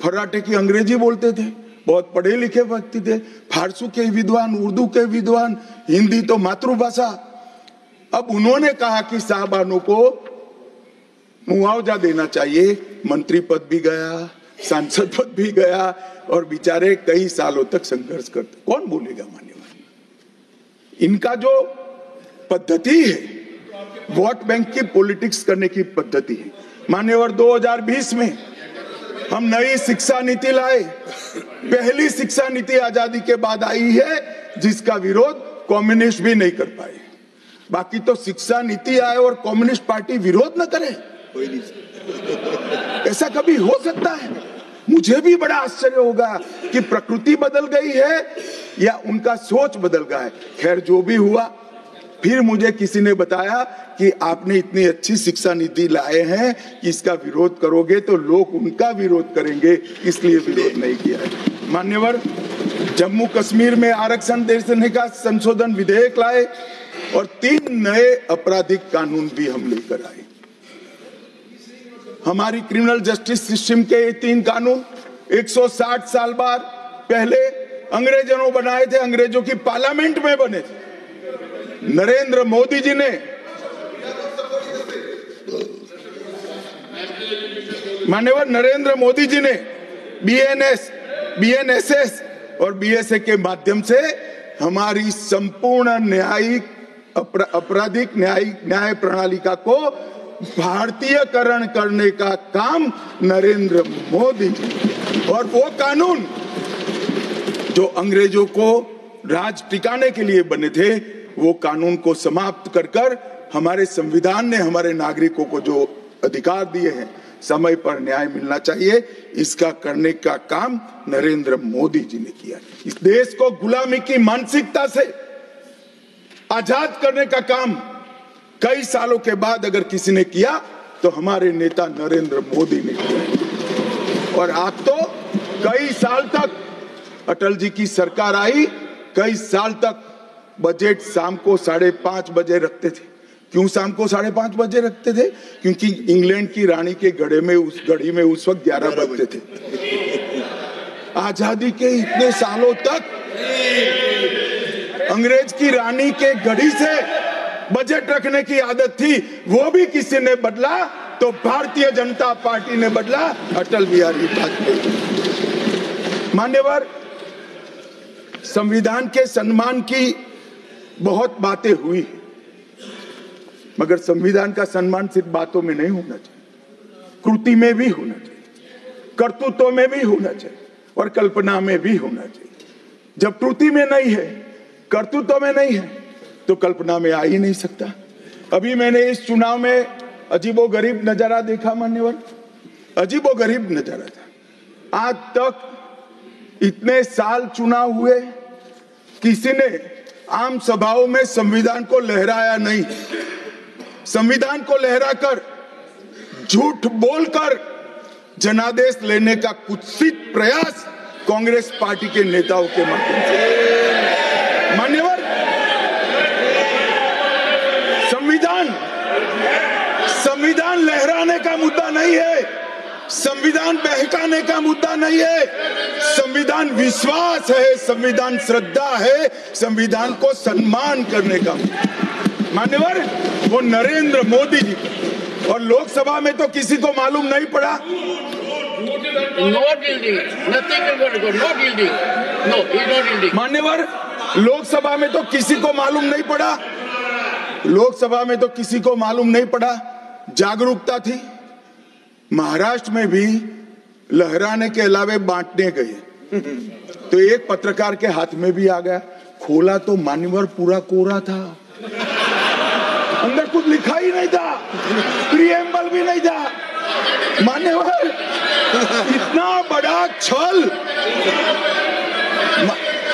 फर्राटे की अंग्रेजी बोलते थे, बहुत पढ़े लिखे व्यक्ति थे, फारसी के विद्वान, उर्दू के विद्वान, हिंदी तो मातृभाषा। अब उन्होंने कहा कि साहबानों को मुआवजा देना चाहिए। मंत्री पद भी गया, सांसद पद भी गया, और बेचारे कई सालों तक संघर्ष करते। कौन बोलेगा? मान्यवर, इनका जो पद्धति है वोट बैंक की पॉलिटिक्स करने की पद्धति है। मान्यवर, 2020 में हम नई शिक्षा नीति लाए। पहली शिक्षा नीति आजादी के बाद आई है जिसका विरोध कम्युनिस्ट भी नहीं कर पाए। बाकी तो शिक्षा नीति आए और कम्युनिस्ट पार्टी विरोध न करे, ऐसा कभी हो सकता है? मुझे भी बड़ा आश्चर्य होगा कि प्रकृति बदल गई है या उनका सोच बदल गया है। खैर, जो भी हुआ, फिर मुझे किसी ने बताया कि आपने इतनी अच्छी शिक्षा नीति लाए हैं कि इसका विरोध करोगे तो लोग उनका विरोध करेंगे, इसलिए विरोध नहीं किया है। मान्यवर, जम्मू कश्मीर में आरक्षण देने का संशोधन विधेयक लाए और 3 नए आपराधिक कानून भी हम लेकर आए। हमारी क्रिमिनल जस्टिस सिस्टम के ये 3 कानून 160 साल बाद पहले अंग्रेजों ने बनाए थे, अंग्रेजों की पार्लियामेंट में बने थे। नरेंद्र मोदी जी ने, माननीय नरेंद्र मोदी जी ने बीएनएस, बीएनएसएस और बीएसए के माध्यम से हमारी संपूर्ण न्यायिक आपराधिक न्याय प्रणालिका को भारतीयकरण करने का काम नरेंद्र मोदी जी। और वो कानून जो अंग्रेजों को राज टिकाने के लिए बने थे, वो कानून को समाप्त कर कर हमारे संविधान ने हमारे नागरिकों को जो अधिकार दिए हैं, समय पर न्याय मिलना चाहिए। इसका करने का काम नरेंद्र मोदी जी ने किया। इस देश को गुलामी की मानसिकता से आजाद करने का काम कई सालों के बाद अगर किसी ने किया तो हमारे नेता नरेंद्र मोदी ने किया। और आप तो कई साल तक, अटल जी की सरकार आई, कई साल तक बजट शाम को 5:30 बजे रखते थे। क्यों शाम को 5:30 बजे रखते थे? क्योंकि इंग्लैंड की रानी के घड़ी में उस वक्त 11 बजते थे। आजादी के इतने सालों तक अंग्रेज की रानी के घड़ी से बजट रखने की आदत थी, वो भी किसी ने बदला तो भारतीय जनता पार्टी ने बदला, अटल बिहारी वाजपेयी। मान्यवर, संविधान के सम्मान की बहुत बातें हुई, मगर संविधान का सम्मान सिर्फ बातों में नहीं होना चाहिए, कृति में भी होना चाहिए, कर्तृत्व में भी होना चाहिए और कल्पना में भी होना चाहिए। जब कृति में नहीं है, कर्तृत्व में नहीं है, तो कल्पना में आ ही नहीं सकता। अभी मैंने इस चुनाव में अजीबोगरीब नजारा देखा मान्यवर, अजीबोगरीब नजारा था। आज तक इतने साल चुनाव हुए, किसी ने आम सभाओं में संविधान को लहराया नहीं। संविधान को लहराकर, झूठ बोलकर जनादेश लेने का कुत्सित प्रयास कांग्रेस पार्टी के नेताओं के माध्यम से। मान्यवर, संविधान लहराने का मुद्दा नहीं है, संविधान बहकाने का मुद्दा नहीं है, संविधान विश्वास है, संविधान श्रद्धा है, संविधान को सम्मान करने का। मान्यवर, वो नरेंद्र मोदी जी, और लोकसभा में तो किसी को मालूम नहीं पड़ा। मान्यवर, लोकसभा में तो किसी को मालूम नहीं पड़ा, लोकसभा में तो किसी को मालूम नहीं पड़ा। जागरूकता थी। महाराष्ट्र में भी लहराने के अलावे बांटने गए तो एक पत्रकार के हाथ में भी आ गया। खोला तो मान्यवर पूरा कोरा था, अंदर कुछ लिखा ही नहीं था, प्रीएम्बल भी नहीं था। मान्यवर, इतना बड़ा छल।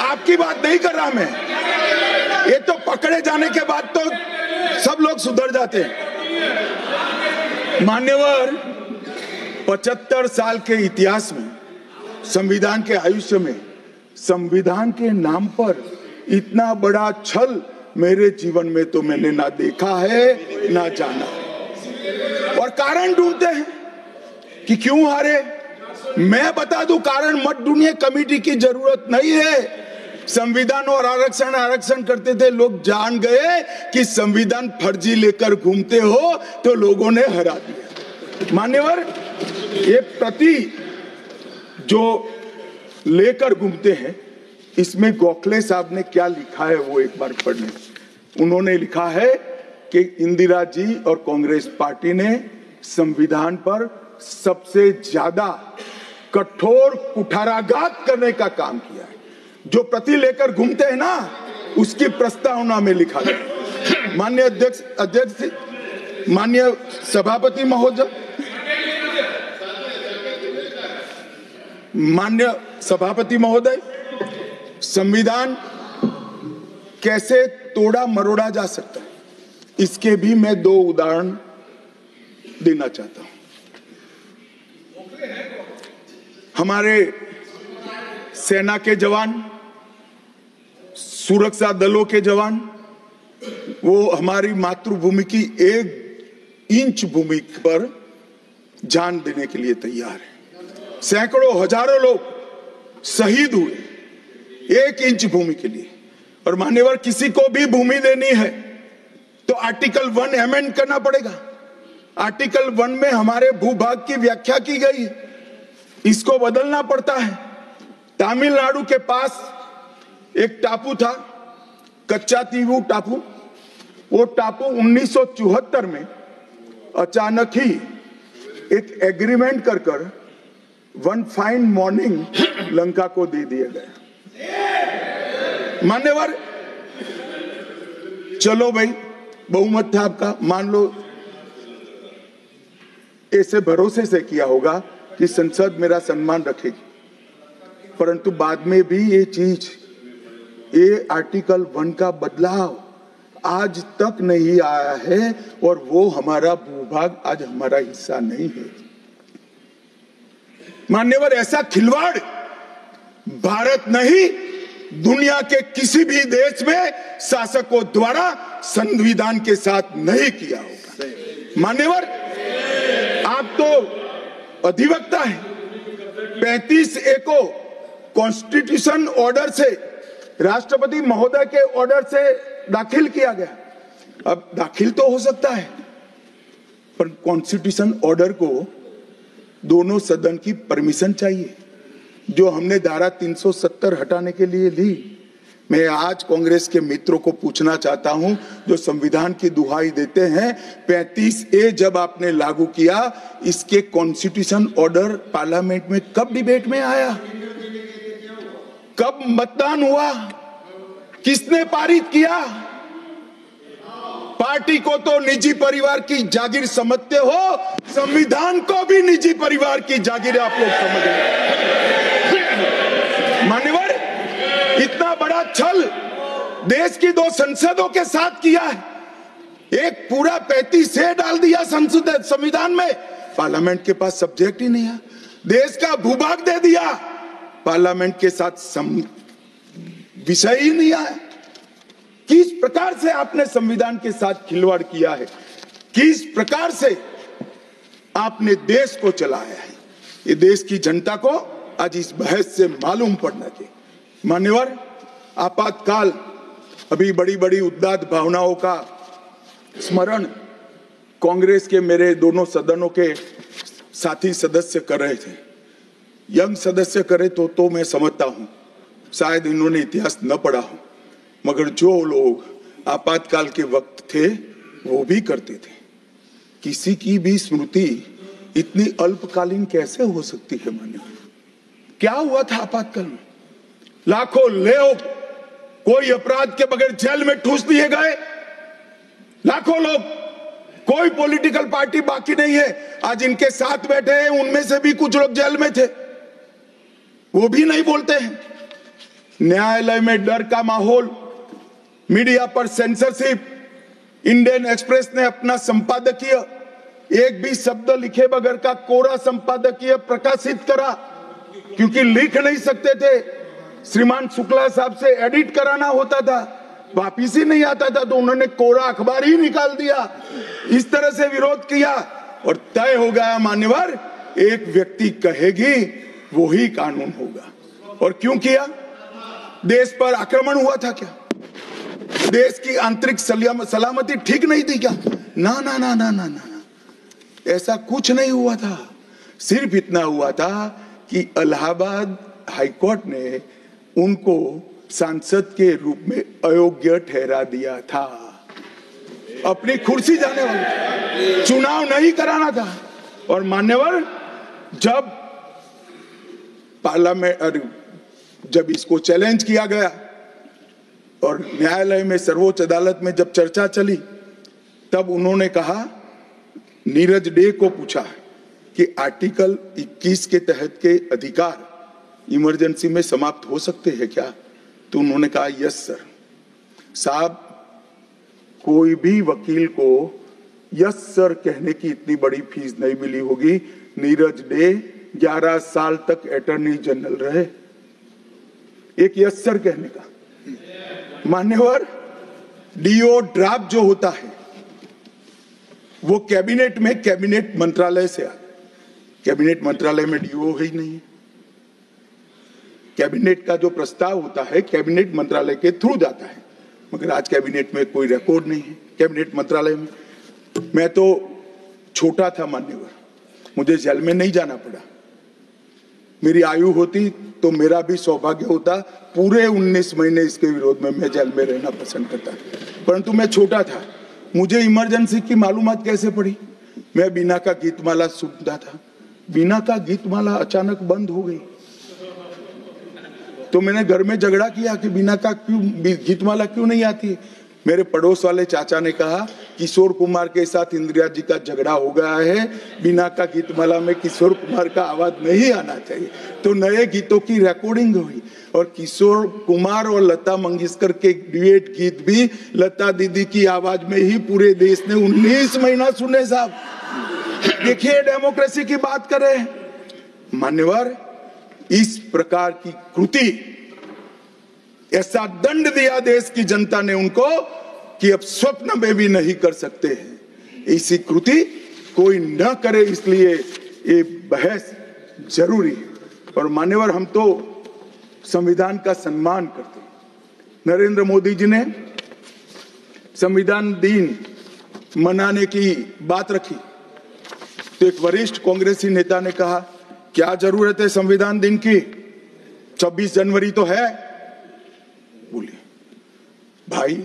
आपकी बात नहीं कर रहा मैं, ये तो पकड़े जाने के बाद तो सब लोग सुधर जाते हैं। मान्यवर, 75 साल के इतिहास में, संविधान के आयुष्य में, संविधान के नाम पर इतना बड़ा छल मेरे जीवन में तो मैंने ना देखा है ना जाना। और कारण ढूंढते हैं कि क्यों हारे। मैं बता दूं, कारण मत ढूंढिए, कमेटी की जरूरत नहीं है। संविधान और आरक्षण करते थे, लोग जान गए कि संविधान फर्जी लेकर घूमते हो तो लोगों ने हरा दिया। मान्यवर, ये प्रति जो लेकर घूमते हैं, इसमें गोखले साहब ने क्या लिखा है वो एक बार पढ़ लें। उन्होंने लिखा है कि इंदिरा जी और कांग्रेस पार्टी ने संविधान पर सबसे ज्यादा कठोर कुठाराघात करने का काम किया है। जो प्रति लेकर घूमते हैं ना, उसकी प्रस्तावना में लिखा है। माननीय अध्यक्ष, माननीय सभापति महोदय, माननीय सभापति महोदय, संविधान कैसे तोड़ा मरोड़ा जा सकता है, इसके भी मैं 2 उदाहरण देना चाहता हूं। हमारे सेना के जवान, सुरक्षा दलों के जवान, वो हमारी मातृभूमि की 1 इंच भूमि पर जान देने के लिए तैयार है। सैकड़ों हजारों लोग शहीद हुए 1 इंच भूमि के लिए। और मान्यवर, किसी को भी भूमि देनी है तो आर्टिकल 1 अमेंड करना पड़ेगा। आर्टिकल 1 में हमारे भूभाग की व्याख्या की गई है, इसको बदलना पड़ता है। तमिलनाडु के पास एक टापू था, कच्चातीवू टापू। वो टापू 1974 में अचानक ही एक एग्रीमेंट कर वन फाइन मॉर्निंग लंका को दे दिया गया। मान्यवर, चलो भाई, बहुमत था आपका, मान लो ऐसे भरोसे से किया होगा कि संसद मेरा सम्मान रखेगी, परंतु बाद में भी ये चीज, ये आर्टिकल 1 का बदलाव आज तक नहीं आया है और वो हमारा भूभाग आज हमारा हिस्सा नहीं है। मान्यवर, ऐसा खिलवाड़ भारत नहीं, दुनिया के किसी भी देश में शासकों द्वारा संविधान के साथ नहीं किया होगा। मान्यवर, आप तो अधिवक्ता हैं। 35A को कॉन्स्टिट्यूशन ऑर्डर से, राष्ट्रपति महोदय के ऑर्डर से दाखिल किया गया। अब दाखिल तो हो सकता है, पर कॉन्स्टिट्यूशन ऑर्डर को दोनों सदन की परमिशन चाहिए, जो हमने धारा 370 हटाने के लिए ली। मैं आज कांग्रेस के मित्रों को पूछना चाहता हूं, जो संविधान की दुहाई देते हैं, 35A जब आपने लागू किया, इसके कॉन्स्टिट्यूशन ऑर्डर पार्लियामेंट में कब डिबेट में आया, कब मतदान हुआ, किसने पारित किया? पार्टी को तो निजी परिवार की जागीर समझते हो, संविधान को भी निजी परिवार की जागीर आप लोग समझ रहे। मान्यवर, इतना बड़ा छल देश की 2 संसदों के साथ किया है। एक पूरा 35A डाल दिया संसद संविधान में, पार्लियामेंट के पास सब्जेक्ट ही नहीं है। देश का भूभाग दे दिया, पार्लियामेंट के साथ विषय ही नहीं आया। किस प्रकार से आपने संविधान के साथ खिलवाड़ किया है, किस प्रकार से आपने देश को चलाया है, ये देश की जनता को आज इस बहस से मालूम पड़ना चाहिए। मान्यवर, आपातकाल, अभी बड़ी बड़ी उदात्त भावनाओं का स्मरण कांग्रेस के मेरे दोनों सदनों के साथी सदस्य कर रहे थे। यंग सदस्य करे तो मैं समझता हूं, शायद इन्होंने इतिहास न पढ़ा हो, मगर जो लोग आपातकाल के वक्त थे वो भी करते थे। किसी की भी स्मृति इतनी अल्पकालीन कैसे हो सकती है? मान्य, क्या हुआ था आपातकाल में? लाखों लोग कोई अपराध के बगैर जेल में ठूस दिए गए, लाखों लोग, कोई पॉलिटिकल पार्टी बाकी नहीं है। आज इनके साथ बैठे हैं, उनमें से भी कुछ लोग जेल में थे, वो भी नहीं बोलते हैं। न्यायालय में डर का माहौल, मीडिया पर सेंसरशिप। इंडियन एक्सप्रेस ने अपना संपादकीय एक भी शब्द लिखे बगैर का कोरा संपादकीय प्रकाशित करा, क्योंकि लिख नहीं सकते थे। श्रीमान शुक्ला साहब से एडिट कराना होता था, वापिस ही नहीं आता था, तो उन्होंने कोरा अखबार ही निकाल दिया। इस तरह से विरोध किया और तय हो गया मान्यवर, एक व्यक्ति कहेगी वो ही कानून होगा। और क्यों किया? देश पर आक्रमण हुआ था क्या? देश की आंतरिक सलामती ठीक नहीं थी क्या? ना ना ना ना ना ना, ऐसा कुछ नहीं हुआ था। सिर्फ इतना हुआ था कि इलाहाबाद हाईकोर्ट ने उनको सांसद के रूप में अयोग्य ठहरा दिया था। अपनी कुर्सी जाने वाले, चुनाव नहीं कराना था। और मान्यवर, जब पार्लियामेंट, जब इसको चैलेंज किया गया और न्यायालय में, सर्वोच्च अदालत में जब चर्चा चली, तब उन्होंने कहा, नीरज डे को पूछा कि आर्टिकल 21 के तहत के अधिकार इमरजेंसी में समाप्त हो सकते हैं क्या? तो उन्होंने कहा यस सर। साहब, कोई भी वकील को यस सर कहने की इतनी बड़ी फीस नहीं मिली होगी। नीरज डे 11 साल तक अटॉर्नी जनरल रहे, एक यस सर कहने का। मान्यवर, डीओ ड्राफ्ट जो होता है वो कैबिनेट में, कैबिनेट मंत्रालय से आता है। कैबिनेट मंत्रालय में डीओ ही नहीं है। कैबिनेट का जो प्रस्ताव होता है कैबिनेट मंत्रालय के थ्रू जाता है, मगर आज कैबिनेट में कोई रिकॉर्ड नहीं है। कैबिनेट मंत्रालय में मैं तो छोटा था मान्यवर, मुझे जेल में नहीं जाना पड़ा। मेरी आयु होती तो मेरा भी सौभाग्य होता, पूरे 19 महीने इसके विरोध में मैं जेल में रहना पसंद करता, परंतु मैं छोटा था। मुझे इमरजेंसी की मालूमात कैसे पड़ी? मैं बीना का गीतमाला सुनता था, बीना का गीतमाला अचानक बंद हो गई, तो मैंने घर में झगड़ा किया कि बीना का क्यों गीतमाला क्यों नहीं आती। मेरे पड़ोस वाले चाचा ने कहा किशोर कुमार के साथ इंदिरा जी का झगड़ा हो गया है, बिना का गीतमाला में किशोर कुमार का आवाज नहीं आना चाहिए, तो नए गीतों की रिकॉर्डिंग हुई और किशोर कुमार और लता मंगेशकर के ड्यूएट गीत भी लता दीदी की आवाज में ही पूरे देश ने 19 महीना सुने साहब। देखिए डेमोक्रेसी की बात करें मान्यवर, इस प्रकार की कृति, ऐसा दंड दिया देश की जनता ने उनको कि अब स्वप्न में भी नहीं कर सकते हैं। ऐसी कृति कोई न करे, इसलिए ये बहस जरूरी है। और मान्यवर, हम तो संविधान का सम्मान करते हैं। नरेंद्र मोदी जी ने संविधान दिन मनाने की बात रखी तो एक वरिष्ठ कांग्रेसी नेता ने कहा, क्या जरूरत है संविधान दिन की, 26 जनवरी तो है। बोलिए भाई,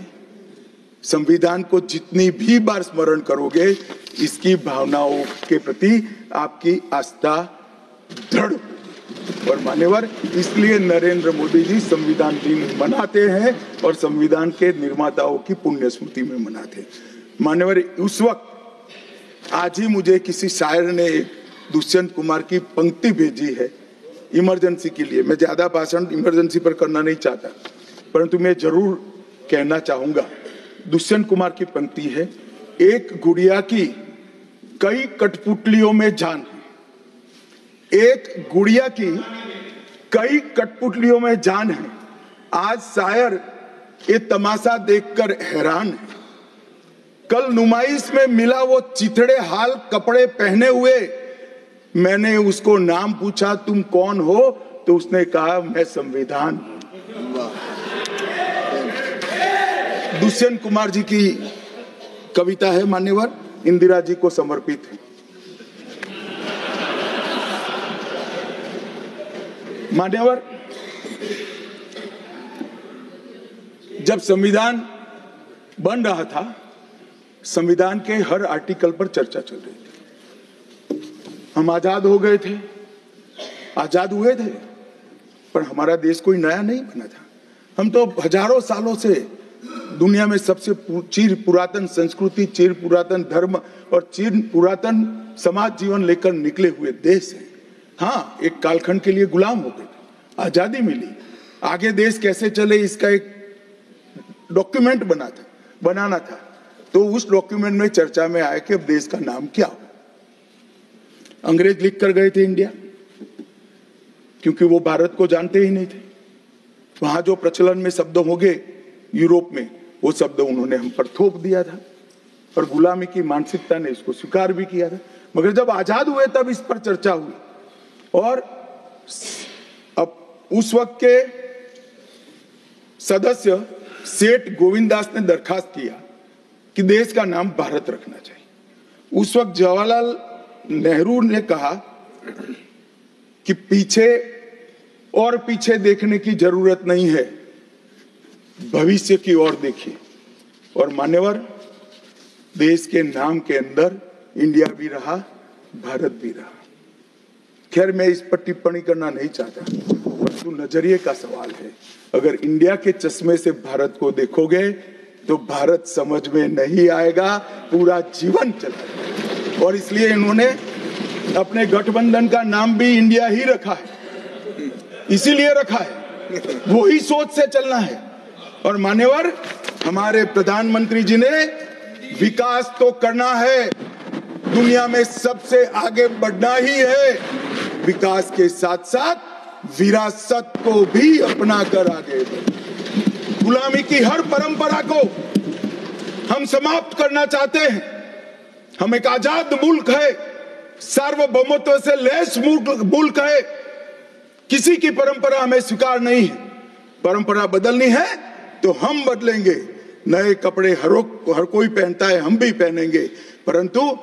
संविधान को जितनी भी बार स्मरण करोगे, इसकी भावनाओं के प्रति आपकी आस्था दृढ़। और मान्यवर, इसलिए नरेंद्र मोदी जी संविधान दिन मनाते हैं और संविधान के निर्माताओं की पुण्य स्मृति में मनाते हैं। मान्यवर, उस वक्त आज ही मुझे किसी शायर ने दुष्यंत कुमार की पंक्ति भेजी है इमरजेंसी के लिए। मैं ज्यादा भाषण इमरजेंसी पर करना नहीं चाहता, परंतु मैं जरूर कहना चाहूंगा। दुष्यंत कुमार की पंक्ति है, एक गुड़िया की कई कठपुतलियों में जान, एक गुड़िया की कई कठपुतलियों में जान है। आज शायर ये तमाशा देखकर हैरान है। कल नुमाइश में मिला वो चिथड़े हाल कपड़े पहने हुए, मैंने उसको नाम पूछा तुम कौन हो, तो उसने कहा मैं संविधान। दुष्यंत कुमार जी की कविता है मान्यवर, इंदिरा जी को समर्पित है। मान्यवर, जब संविधान बन रहा था, संविधान के हर आर्टिकल पर चर्चा चल रही थी। हम आजाद हो गए थे, आजाद हुए थे, पर हमारा देश कोई नया नहीं बना था। हम तो हजारों सालों से दुनिया में सबसे चिर पुरातन संस्कृति, चिर पुरातन धर्म और चिर पुरातन समाज जीवन लेकर निकले हुए देश हैं। हाँ, एक कालखंड के लिए गुलाम हो गए, आजादी मिली, आगे देश कैसे चले इसका एक डॉक्यूमेंट बनाना था। तो उस डॉक्यूमेंट में चर्चा में आया कि अब देश का नाम क्या हो। अंग्रेज लिख कर गए थे इंडिया, क्योंकि वो भारत को जानते ही नहीं थे। वहां जो प्रचलन में शब्द हो गए यूरोप में, वो शब्द उन्होंने हम पर थोप दिया था और गुलामी की मानसिकता ने इसको स्वीकार भी किया था। मगर जब आजाद हुए तब इस पर चर्चा हुई और अब उस वक्त के सदस्य सेठ गोविंददास ने दरखास्त किया कि देश का नाम भारत रखना चाहिए। उस वक्त जवाहरलाल नेहरू ने कहा कि पीछे देखने की जरूरत नहीं है, भविष्य की ओर देखिए। और मान्यवर, देश के नाम के अंदर इंडिया भी रहा, भारत भी रहा। खैर, मैं इस पर टिप्पणी करना नहीं चाहता, परंतु नजरिए का सवाल है। अगर इंडिया के चश्मे से भारत को देखोगे तो भारत समझ में नहीं आएगा, पूरा जीवन चला। और इसलिए इन्होंने अपने गठबंधन का नाम भी इंडिया ही रखा है, इसीलिए रखा है, वो ही सोच से चलना है। और मान्यवर, हमारे प्रधानमंत्री जी ने विकास तो करना है, दुनिया में सबसे आगे बढ़ना ही है, विकास के साथ साथ विरासत को भी अपना कर आगे बढ़े। गुलामी की हर परंपरा को हम समाप्त करना चाहते हैं। हम एक आजाद मुल्क है, सार्वभौमत्व से लैस मुल्क है, किसी की परंपरा हमें स्वीकार नहीं है। परंपरा बदलनी है तो हम बदलेंगे, नए कपड़े हर कोई पहनता है, हम भी पहनेंगे, परंतु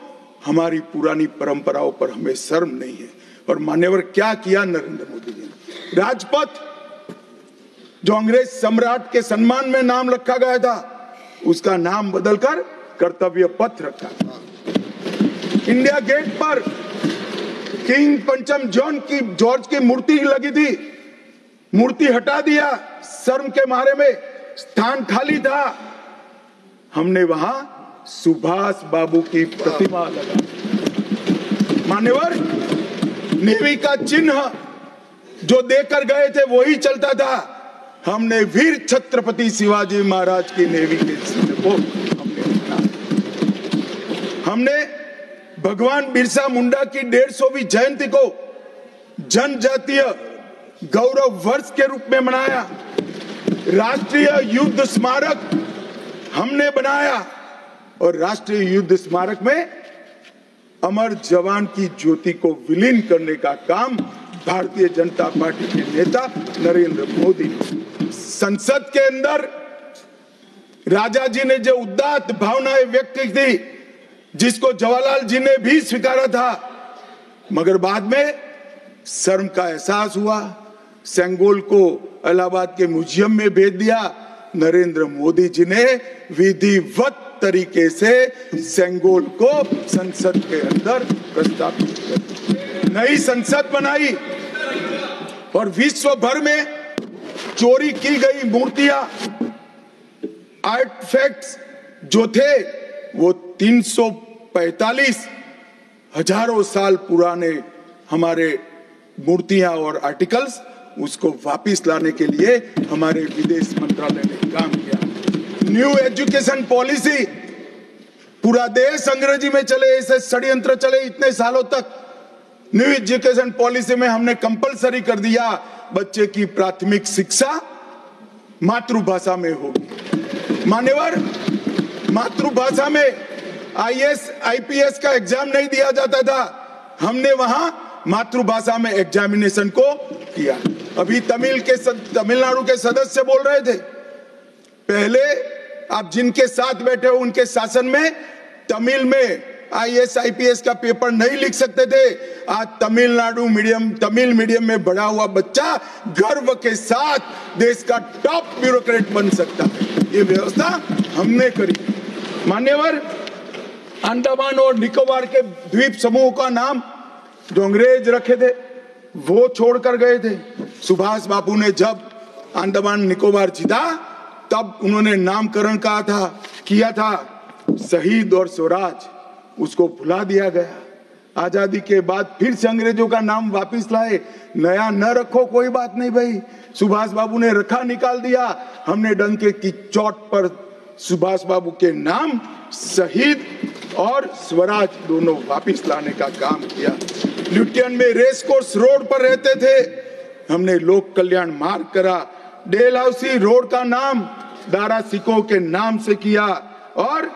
हमारी पुरानी परंपराओं पर हमें शर्म नहीं है। और मान्यवर, क्या किया नरेंद्र मोदी जी ने, राजपथ जो अंग्रेज सम्राट के सम्मान में नाम रखा गया था, उसका नाम बदलकर कर्तव्य पथ रखा। इंडिया गेट पर किंग पंचम जॉर्ज की मूर्ति लगी थी, मूर्ति हटा दिया, शर्म के मारे में स्थान खाली था। हमने वहां सुभाष बाबू की प्रतिमा लगा। मान्यवर, नेवी का चिन्ह जो देकर गए थे वही चलता था। हमने वीर छत्रपति शिवाजी महाराज की नेवी के चिन्ह को हमने भगवान बिरसा मुंडा की 150वीं जयंती को जनजातीय गौरव वर्ष के रूप में मनाया। राष्ट्रीय युद्ध स्मारक हमने बनाया और राष्ट्रीय युद्ध स्मारक में अमर जवान की ज्योति को विलीन करने का काम भारतीय जनता पार्टी के नेता नरेंद्र मोदी। संसद के अंदर राजा जी ने जो उदात्त भावनाएं व्यक्त की थी, जिसको जवाहरलाल जी ने भी स्वीकारा था, मगर बाद में शर्म का एहसास हुआ, सेंगोल को इलाहाबाद के म्यूजियम में भेज दिया। नरेंद्र मोदी जी ने विधिवत तरीके से सेंगोल को संसद के अंदर प्रस्तावित कर नई संसद बनाई और विश्व भर में चोरी की गई मूर्तियां, आर्टिफैक्ट्स जो थे वो 345 हजारों साल पुराने हमारे मूर्तियां और आर्टिकल्स, उसको वापस लाने के लिए हमारे विदेश मंत्रालय ने काम किया। न्यू एजुकेशन पॉलिसी, पूरा देश अंग्रेजी में चले, ऐसे षड्यंत्र चले इतने सालों तक। न्यू एजुकेशन पॉलिसी में हमने कंपलसरी कर दिया बच्चे की प्राथमिक शिक्षा मातृभाषा में होगी। मान्यवर, मातृभाषा में आईएएस आईपीएस का एग्जाम नहीं दिया जाता था, हमने वहां मातृभाषा में एग्जामिनेशन को किया। अभी तमिलनाडु के सदस्य बोल रहे थे, पहले आप जिनके साथ बैठे हो उनके शासन में तमिल में आईएएस आईपीएस का पेपर नहीं लिख सकते थे। आज तमिल मीडियम में बड़ा हुआ बच्चा गर्व के साथ देश का टॉप ब्यूरोक्रेट बन सकता है। ये व्यवस्था हमने करी। मान्यवर, अंडमान और निकोबार के द्वीप समूह का नाम जो अंग्रेज रखे थे वो छोड़कर गए थे। सुभाष बाबू ने जब अंडमान निकोबार जीता तब उन्होंने नामकरण किया था शहीद और स्वराज, उसको भुला दिया गया। आजादी के बाद फिर से अंग्रेजों का नाम वापस लाए, नया न रखो कोई बात नहीं भाई, सुभाष बाबू ने रखा, निकाल दिया। हमने डंके की चोट पर सुभाष बाबू के नाम शहीद और स्वराज दोनों वापस लाने का काम किया। ल्यूटियन में रेस कोर्स रोड पर रहते थे, हमने लोक कल्याण मार्ग करा। डेलहाउसी रोड का नाम दारा सिकोह के नाम से किया और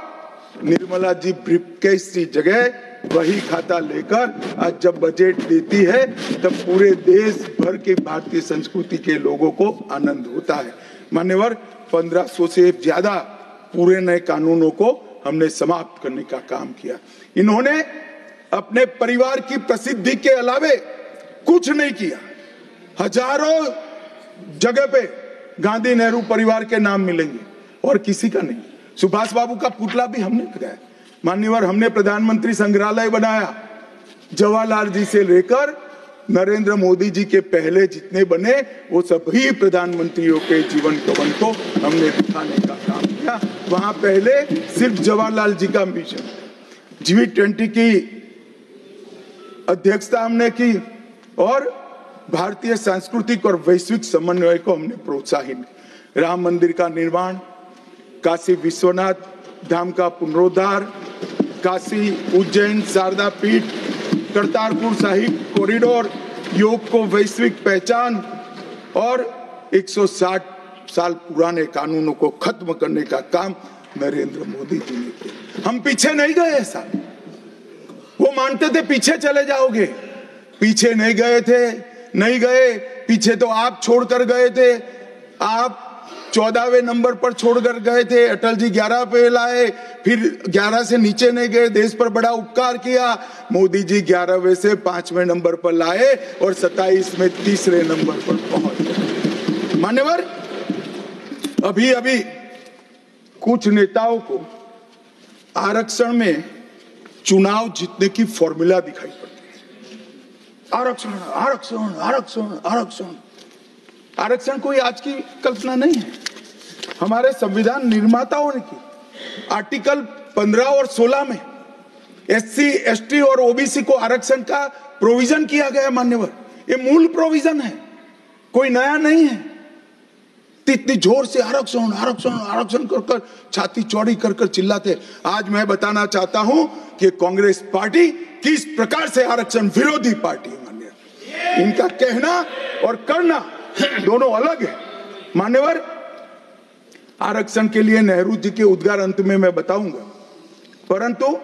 निर्मला जी ब्रीफकेस की जगह वही खाता लेकर आज जब बजट देती है तब पूरे देश भर के भारतीय संस्कृति के लोगों को आनंद होता है। मान्यवर, 1500 से ज्यादा पूरे नए कानूनों को हमने समाप्त करने का काम किया। इन्होंने अपने परिवार की प्रसिद्धि के अलावे कुछ नहीं किया। हजारों जगह पे गांधी नेहरू परिवार के नाम मिलेंगे और किसी का नहीं। सुभाष बाबू का पुतला भी हमने लगाया। मान्यवर, हमने प्रधानमंत्री संग्रहालय बनाया। जवाहरलाल जी से लेकर नरेंद्र मोदी जी के पहले जितने बने वो सभी प्रधानमंत्रियों के जीवन कवन को हमने दिखाने का काम किया। वहां पहले सिर्फ जवाहरलाल जी का मिशन, G20 की अध्यक्षता हमने की और भारतीय सांस्कृतिक और वैश्विक समन्वय को हमने प्रोत्साहित। राम मंदिर का निर्माण, काशी विश्वनाथ धाम का पुनरुद्धार, काशी उज्जैन शारदा पीठ, करतारपुर साहिब कॉरिडोर, योग को वैश्विक पहचान और 160 साल पुराने कानूनों को खत्म करने का काम नरेंद्र मोदी जी ने किया। हम पीछे नहीं गए। ऐसा वो मानते थे पीछे चले जाओगे, पीछे नहीं गए। पीछे तो आप छोड़कर गए थे। आप 14वें नंबर पर छोड़कर गए थे, अटल जी 11 पे लाए, फिर 11 से नीचे नहीं गए, देश पर बड़ा उपकार किया। मोदी जी 11वें से 5वें नंबर पर लाए और 27 में 3रे नंबर पर पहुंच गए। मान्यवर, अभी कुछ नेताओं को आरक्षण में चुनाव जीतने की फॉर्मूला दिखाई पड़ती है। आरक्षण आरक्षण आरक्षण आरक्षण आरक्षण कोई आज की कल्पना नहीं है, हमारे संविधान निर्माताओं ने की। आर्टिकल 15 और 16 में SC, ST और OBC को आरक्षण का प्रोविजन किया गया है मान्यवर। ये मूल प्रोविजन है, कोई नया नहीं है। इतनी जोर से आरक्षण आरक्षण आरक्षण कर छाती चौड़ी कर चिल्लाते। आज मैं बताना चाहता हूं कि कांग्रेस पार्टी किस प्रकार से आरक्षण विरोधी पार्टी है मान्यवर। इनका कहना और करना दोनों अलग है मान्यवर। आरक्षण के लिए नेहरू जी के उद्गार अंत में मैं बताऊंगा, परंतु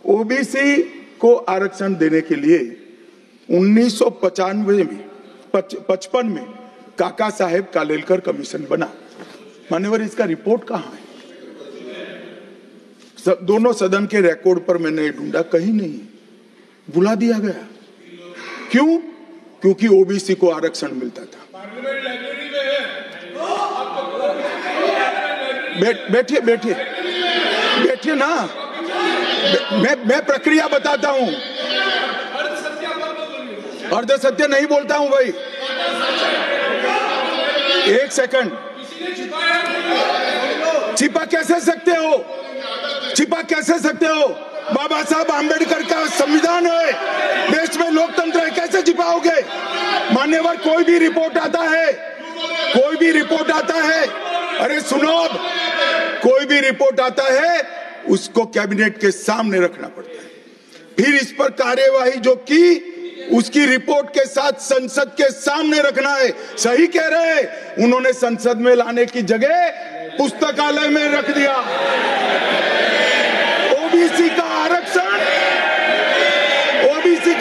ओबीसी को आरक्षण देने के लिए 1955 में काका साहेब कालेलकर कमीशन बना मान्यवर। इसका रिपोर्ट कहां है? दोनों सदन के रिकॉर्ड पर मैंने ढूंढा, कहीं नहीं, बुला दिया गया। क्यों? क्योंकि ओबीसी को आरक्षण मिलता था। बैठिए बैठिए बैठिए ना, मैं प्रक्रिया बताता हूं। अर्ध सत्य नहीं बोलता हूं भाई, एक सेकंड। छिपा कैसे सकते हो? छिपा कैसे सकते हो? बाबा साहब आंबेडकर का संविधान है, देश में लोकतंत्र है, कैसे छिपाओगे मान्यवर? कोई भी रिपोर्ट आता है, कोई भी रिपोर्ट आता है, अरे सुनो, अब कोई भी रिपोर्ट आता है उसको कैबिनेट के सामने रखना पड़ता है, फिर इस पर कार्यवाही जो की उसकी रिपोर्ट के साथ संसद के सामने रखना है। सही कह रहे हैं, उन्होंने संसद में लाने की जगह पुस्तकालय में रख दिया। ओबीसी का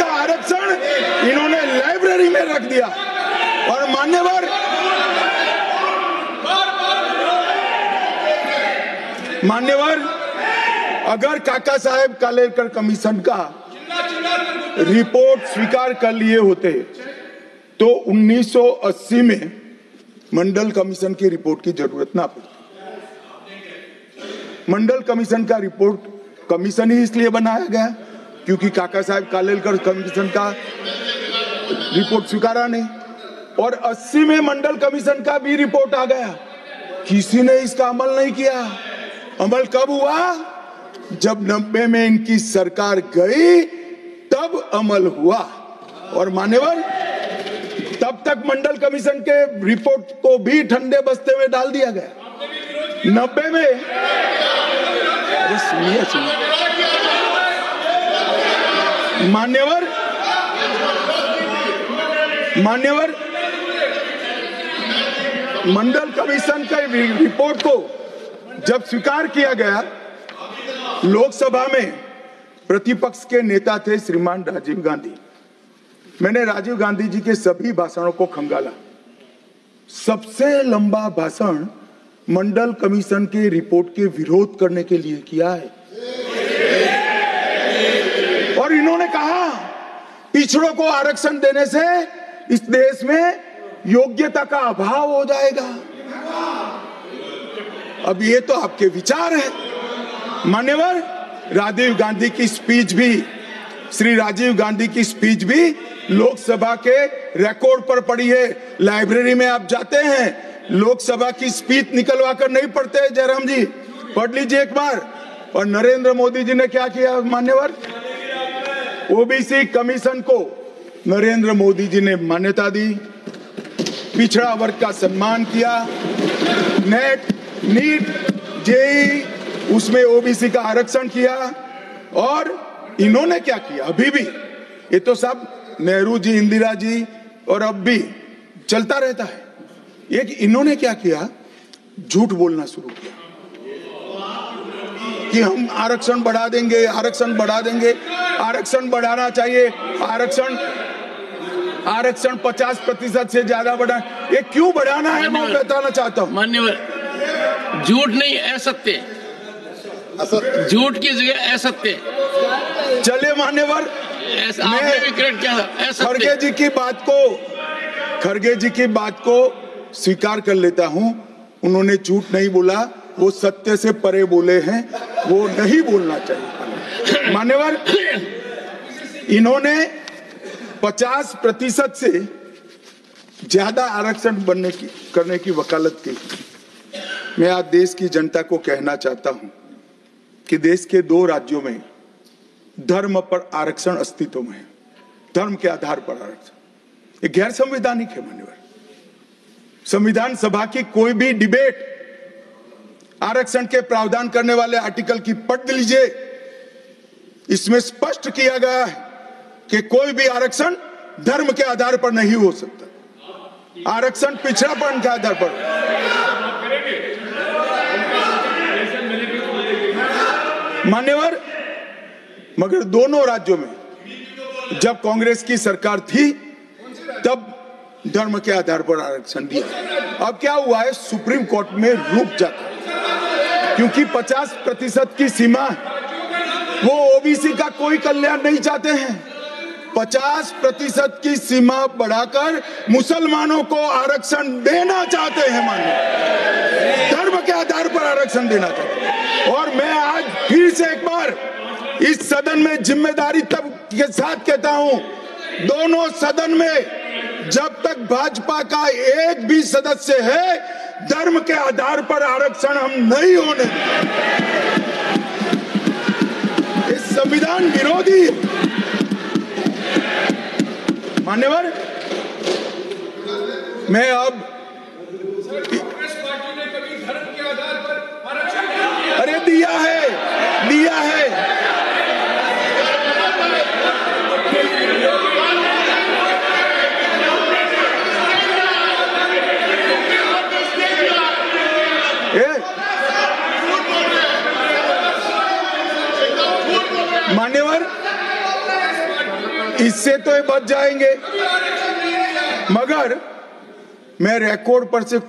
आरक्षण इन्होंने लाइब्रेरी में रख दिया। और मान्यवर अगर काका साहेब कालेलकर कमीशन का रिपोर्ट स्वीकार कर लिए होते तो 1980 में मंडल कमीशन की रिपोर्ट की जरूरत ना पड़ती। मंडल कमीशन का रिपोर्ट कमीशन ही इसलिए बनाया गया क्योंकि काका साहेब कालेलकर कमीशन का रिपोर्ट स्वीकारा नहीं, और 80 में मंडल कमीशन का भी रिपोर्ट आ गया, किसी ने इसका अमल नहीं किया। अमल कब हुआ? जब 90 में इनकी सरकार गई तब अमल हुआ। और मान्यवर तब तक मंडल कमीशन के रिपोर्ट को भी ठंडे बस्ते में डाल दिया गया। 90 में, अरे सुनिए मान्यवर मंडल कमीशन के रिपोर्ट को जब स्वीकार किया गया, लोकसभा में प्रतिपक्ष के नेता थे श्रीमान राजीव गांधी। मैंने राजीव गांधी जी के सभी भाषणों को खंगाला। सबसे लंबा भाषण मंडल कमीशन के रिपोर्ट के विरोध करने के लिए किया है। और इन्होंने कहा पिछड़ों को आरक्षण देने से इस देश में योग्यता का अभाव हो जाएगा। अब ये तो आपके विचार है मान्यवर। राजीव गांधी की स्पीच भी, श्री राजीव गांधी की स्पीच भी लोकसभा के रिकॉर्ड पर पड़ी है। लाइब्रेरी में आप जाते हैं, लोकसभा की स्पीच निकलवा कर नहीं पढ़ते। जयराम जी पढ़ लीजिए एक बार। और नरेंद्र मोदी जी ने क्या किया मान्यवर? ओबीसी कमीशन को नरेंद्र मोदी जी ने मान्यता दी, पिछड़ा वर्ग का सम्मान किया, नेट, नीट, जेई उसमें ओबीसी का आरक्षण किया। और इन्होंने क्या किया? अभी भी ये तो सब नेहरू जी, इंदिरा जी और अब भी चलता रहता है। एक इन्होंने क्या किया? झूठ बोलना शुरू किया कि हम आरक्षण बढ़ा देंगे, आरक्षण बढ़ा देंगे, आरक्षण बढ़ाना चाहिए, आरक्षण 50% से ज्यादा बढ़ा। ये क्यों बढ़ाना है मैं बताना चाहता हूँ मान्यवर। झूठ नहीं, असत्य, झूठ की जगह असत्य। चले मान्यवर, आपने भी क्रेडिट किया था। खड़गे जी की बात को स्वीकार कर लेता हूं। उन्होंने झूठ नहीं बोला, वो सत्य से परे बोले हैं, वो नहीं बोलना चाहिए मान्यवर। इन्होंने 50% से ज्यादा आरक्षण करने की वकालत की। मैं आज देश की जनता को कहना चाहता हूं कि देश के 2 राज्यों में धर्म पर आरक्षण अस्तित्व में है, धर्म के आधार पर आरक्षण, ये गैर संवैधानिक है मान्यवर। संविधान सभा की कोई भी डिबेट आरक्षण के प्रावधान करने वाले आर्टिकल की पढ़ लीजिए, इसमें स्पष्ट किया गया है कि कोई भी आरक्षण धर्म के आधार पर नहीं हो सकता, आरक्षण पिछड़ापन के आधार पर। मान्यवर, मगर दोनों राज्यों में जब कांग्रेस की सरकार थी तब धर्म के आधार पर आरक्षण दिया। अब क्या हुआ है, सुप्रीम कोर्ट में रुक जाता है क्योंकि 50% की सीमा, वो ओबीसी का कोई कल्याण नहीं चाहते हैं। 50% की सीमा बढ़ाकर मुसलमानों को आरक्षण देना चाहते हैं, मानिए धर्म के आधार पर आरक्षण देना चाहते हैं। और मैं आज फिर से एक बार इस सदन में जिम्मेदारी तब के साथ कहता हूं, दोनों सदन में जब तक भाजपा का एक भी सदस्य है, धर्म के आधार पर आरक्षण हम नहीं होने देंगे। इस संविधान विरोधी मान्यवर, मैं अब कांग्रेस पार्टी ने कभी धर्म के आधार पर आरक्षण अरे दिया है मान्यवर, इससे तो ये बच जाएंगे, मगर मैं रिकॉर्ड पर से